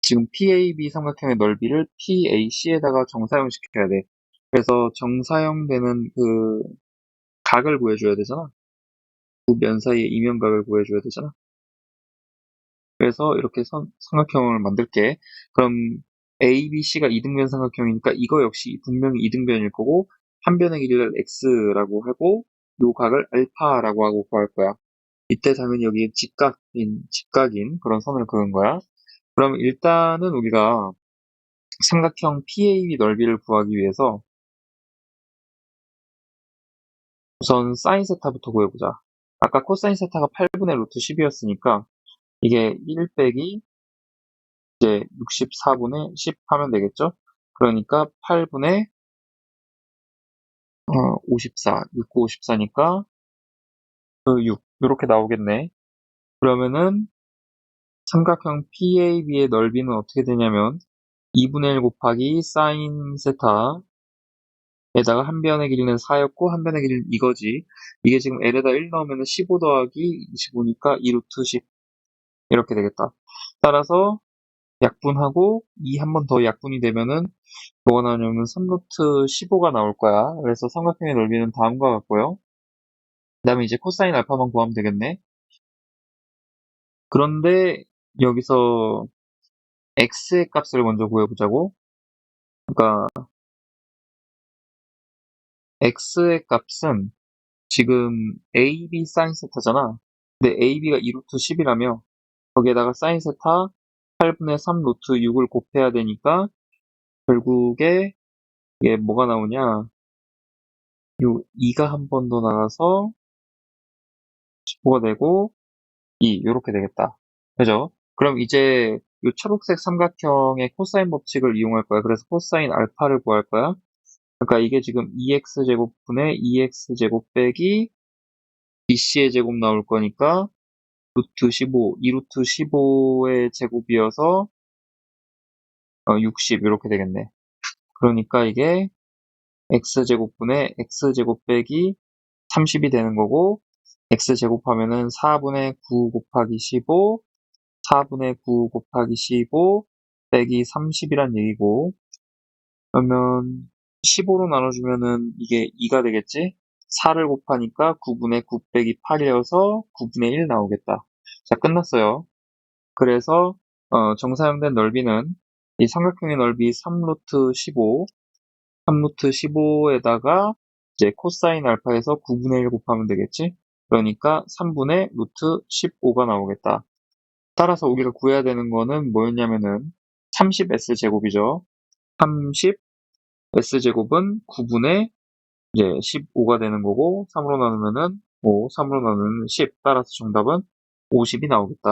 지금 PAB 삼각형의 넓이를 PAC에다가 정사형시켜야 돼. 그래서 정사형되는 그 각을 구해줘야 되잖아. 두 면 사이의 이면각을 구해줘야 되잖아. 그래서 이렇게 삼각형을 만들게. 그럼 ABC가 이등변 삼각형이니까 이거 역시 분명히 이등변일 거고 한 변의 길이를 x라고 하고 요 각을 알파라고 하고 구할 거야. 이때 당연히 여기에 직각인 그런 선을 그은 거야. 그럼 일단은 우리가 삼각형 PAB 넓이를 구하기 위해서 우선 사인 세타부터 구해보자. 아까 코사인 세타가 8분의 루트 10이었으니까 이게 1 빼기 이제 64분의 10 하면 되겠죠? 그러니까 8분의 54, 6, 54니까 6 이렇게 나오겠네. 그러면은 삼각형 PAB의 넓이는 어떻게 되냐면 2분의 1 곱하기 사인 세타 에다가 한 변의 길이는 4였고 한 변의 길이는 이거지. 이게 지금 L에다 1 넣으면 15 더하기 25니까 2루트 10 이렇게 되겠다. 따라서 약분하고 2 한 번 더 약분이 되면은 뭐가 나오냐면 3루트 15가 나올 거야. 그래서 삼각형의 넓이는 다음과 같고요. 그 다음에 이제 코사인 알파만 구하면 되겠네. 그런데 여기서 x의 값을 먼저 구해보자고. 그러니까 x의 값은 지금 AB 사인 세타잖아. 근데 AB가 2루트 10이라며 거기에다가 사인 세타 8분의 3 루트 6을 곱해야 되니까 결국에 이게 뭐가 나오냐 요 2가 한 번 더 나가서 15가 되고 2 이렇게 되겠다. 그죠? 그럼 이제 이 초록색 삼각형의 코사인 법칙을 이용할 거야. 그래서 코사인 알파를 구할 거야. 그러니까 이게 지금 2x제곱분의 2x제곱 빼기 bc의 제곱 나올 거니까 루트 15, 2루트 15의 제곱이어서 60 이렇게 되겠네. 그러니까 이게 x제곱분의 x제곱 빼기 30이 되는 거고, x제곱하면은 4분의 9 곱하기 15, 4분의 9 곱하기 15 빼기 30이란 얘기고, 그러면 15로 나눠주면은 이게 2가 되겠지? 4를 곱하니까 9분의 9 빼기 8이어서 9분의 1 나오겠다. 자, 끝났어요. 그래서 정사형된 넓이는 이 삼각형의 넓이 3루트 15, 3루트 15에다가 이제 코사인 알파에서 9분의 1 곱하면 되겠지? 그러니까 3분의 루트 15가 나오겠다. 따라서 우리가 구해야 되는 거는 뭐였냐면은 30s제곱이죠. 30s제곱은 9분의 이제 15가 되는 거고 3으로 나누면은 5, 3으로 나누면 10. 따라서 정답은 50이 나오겠다.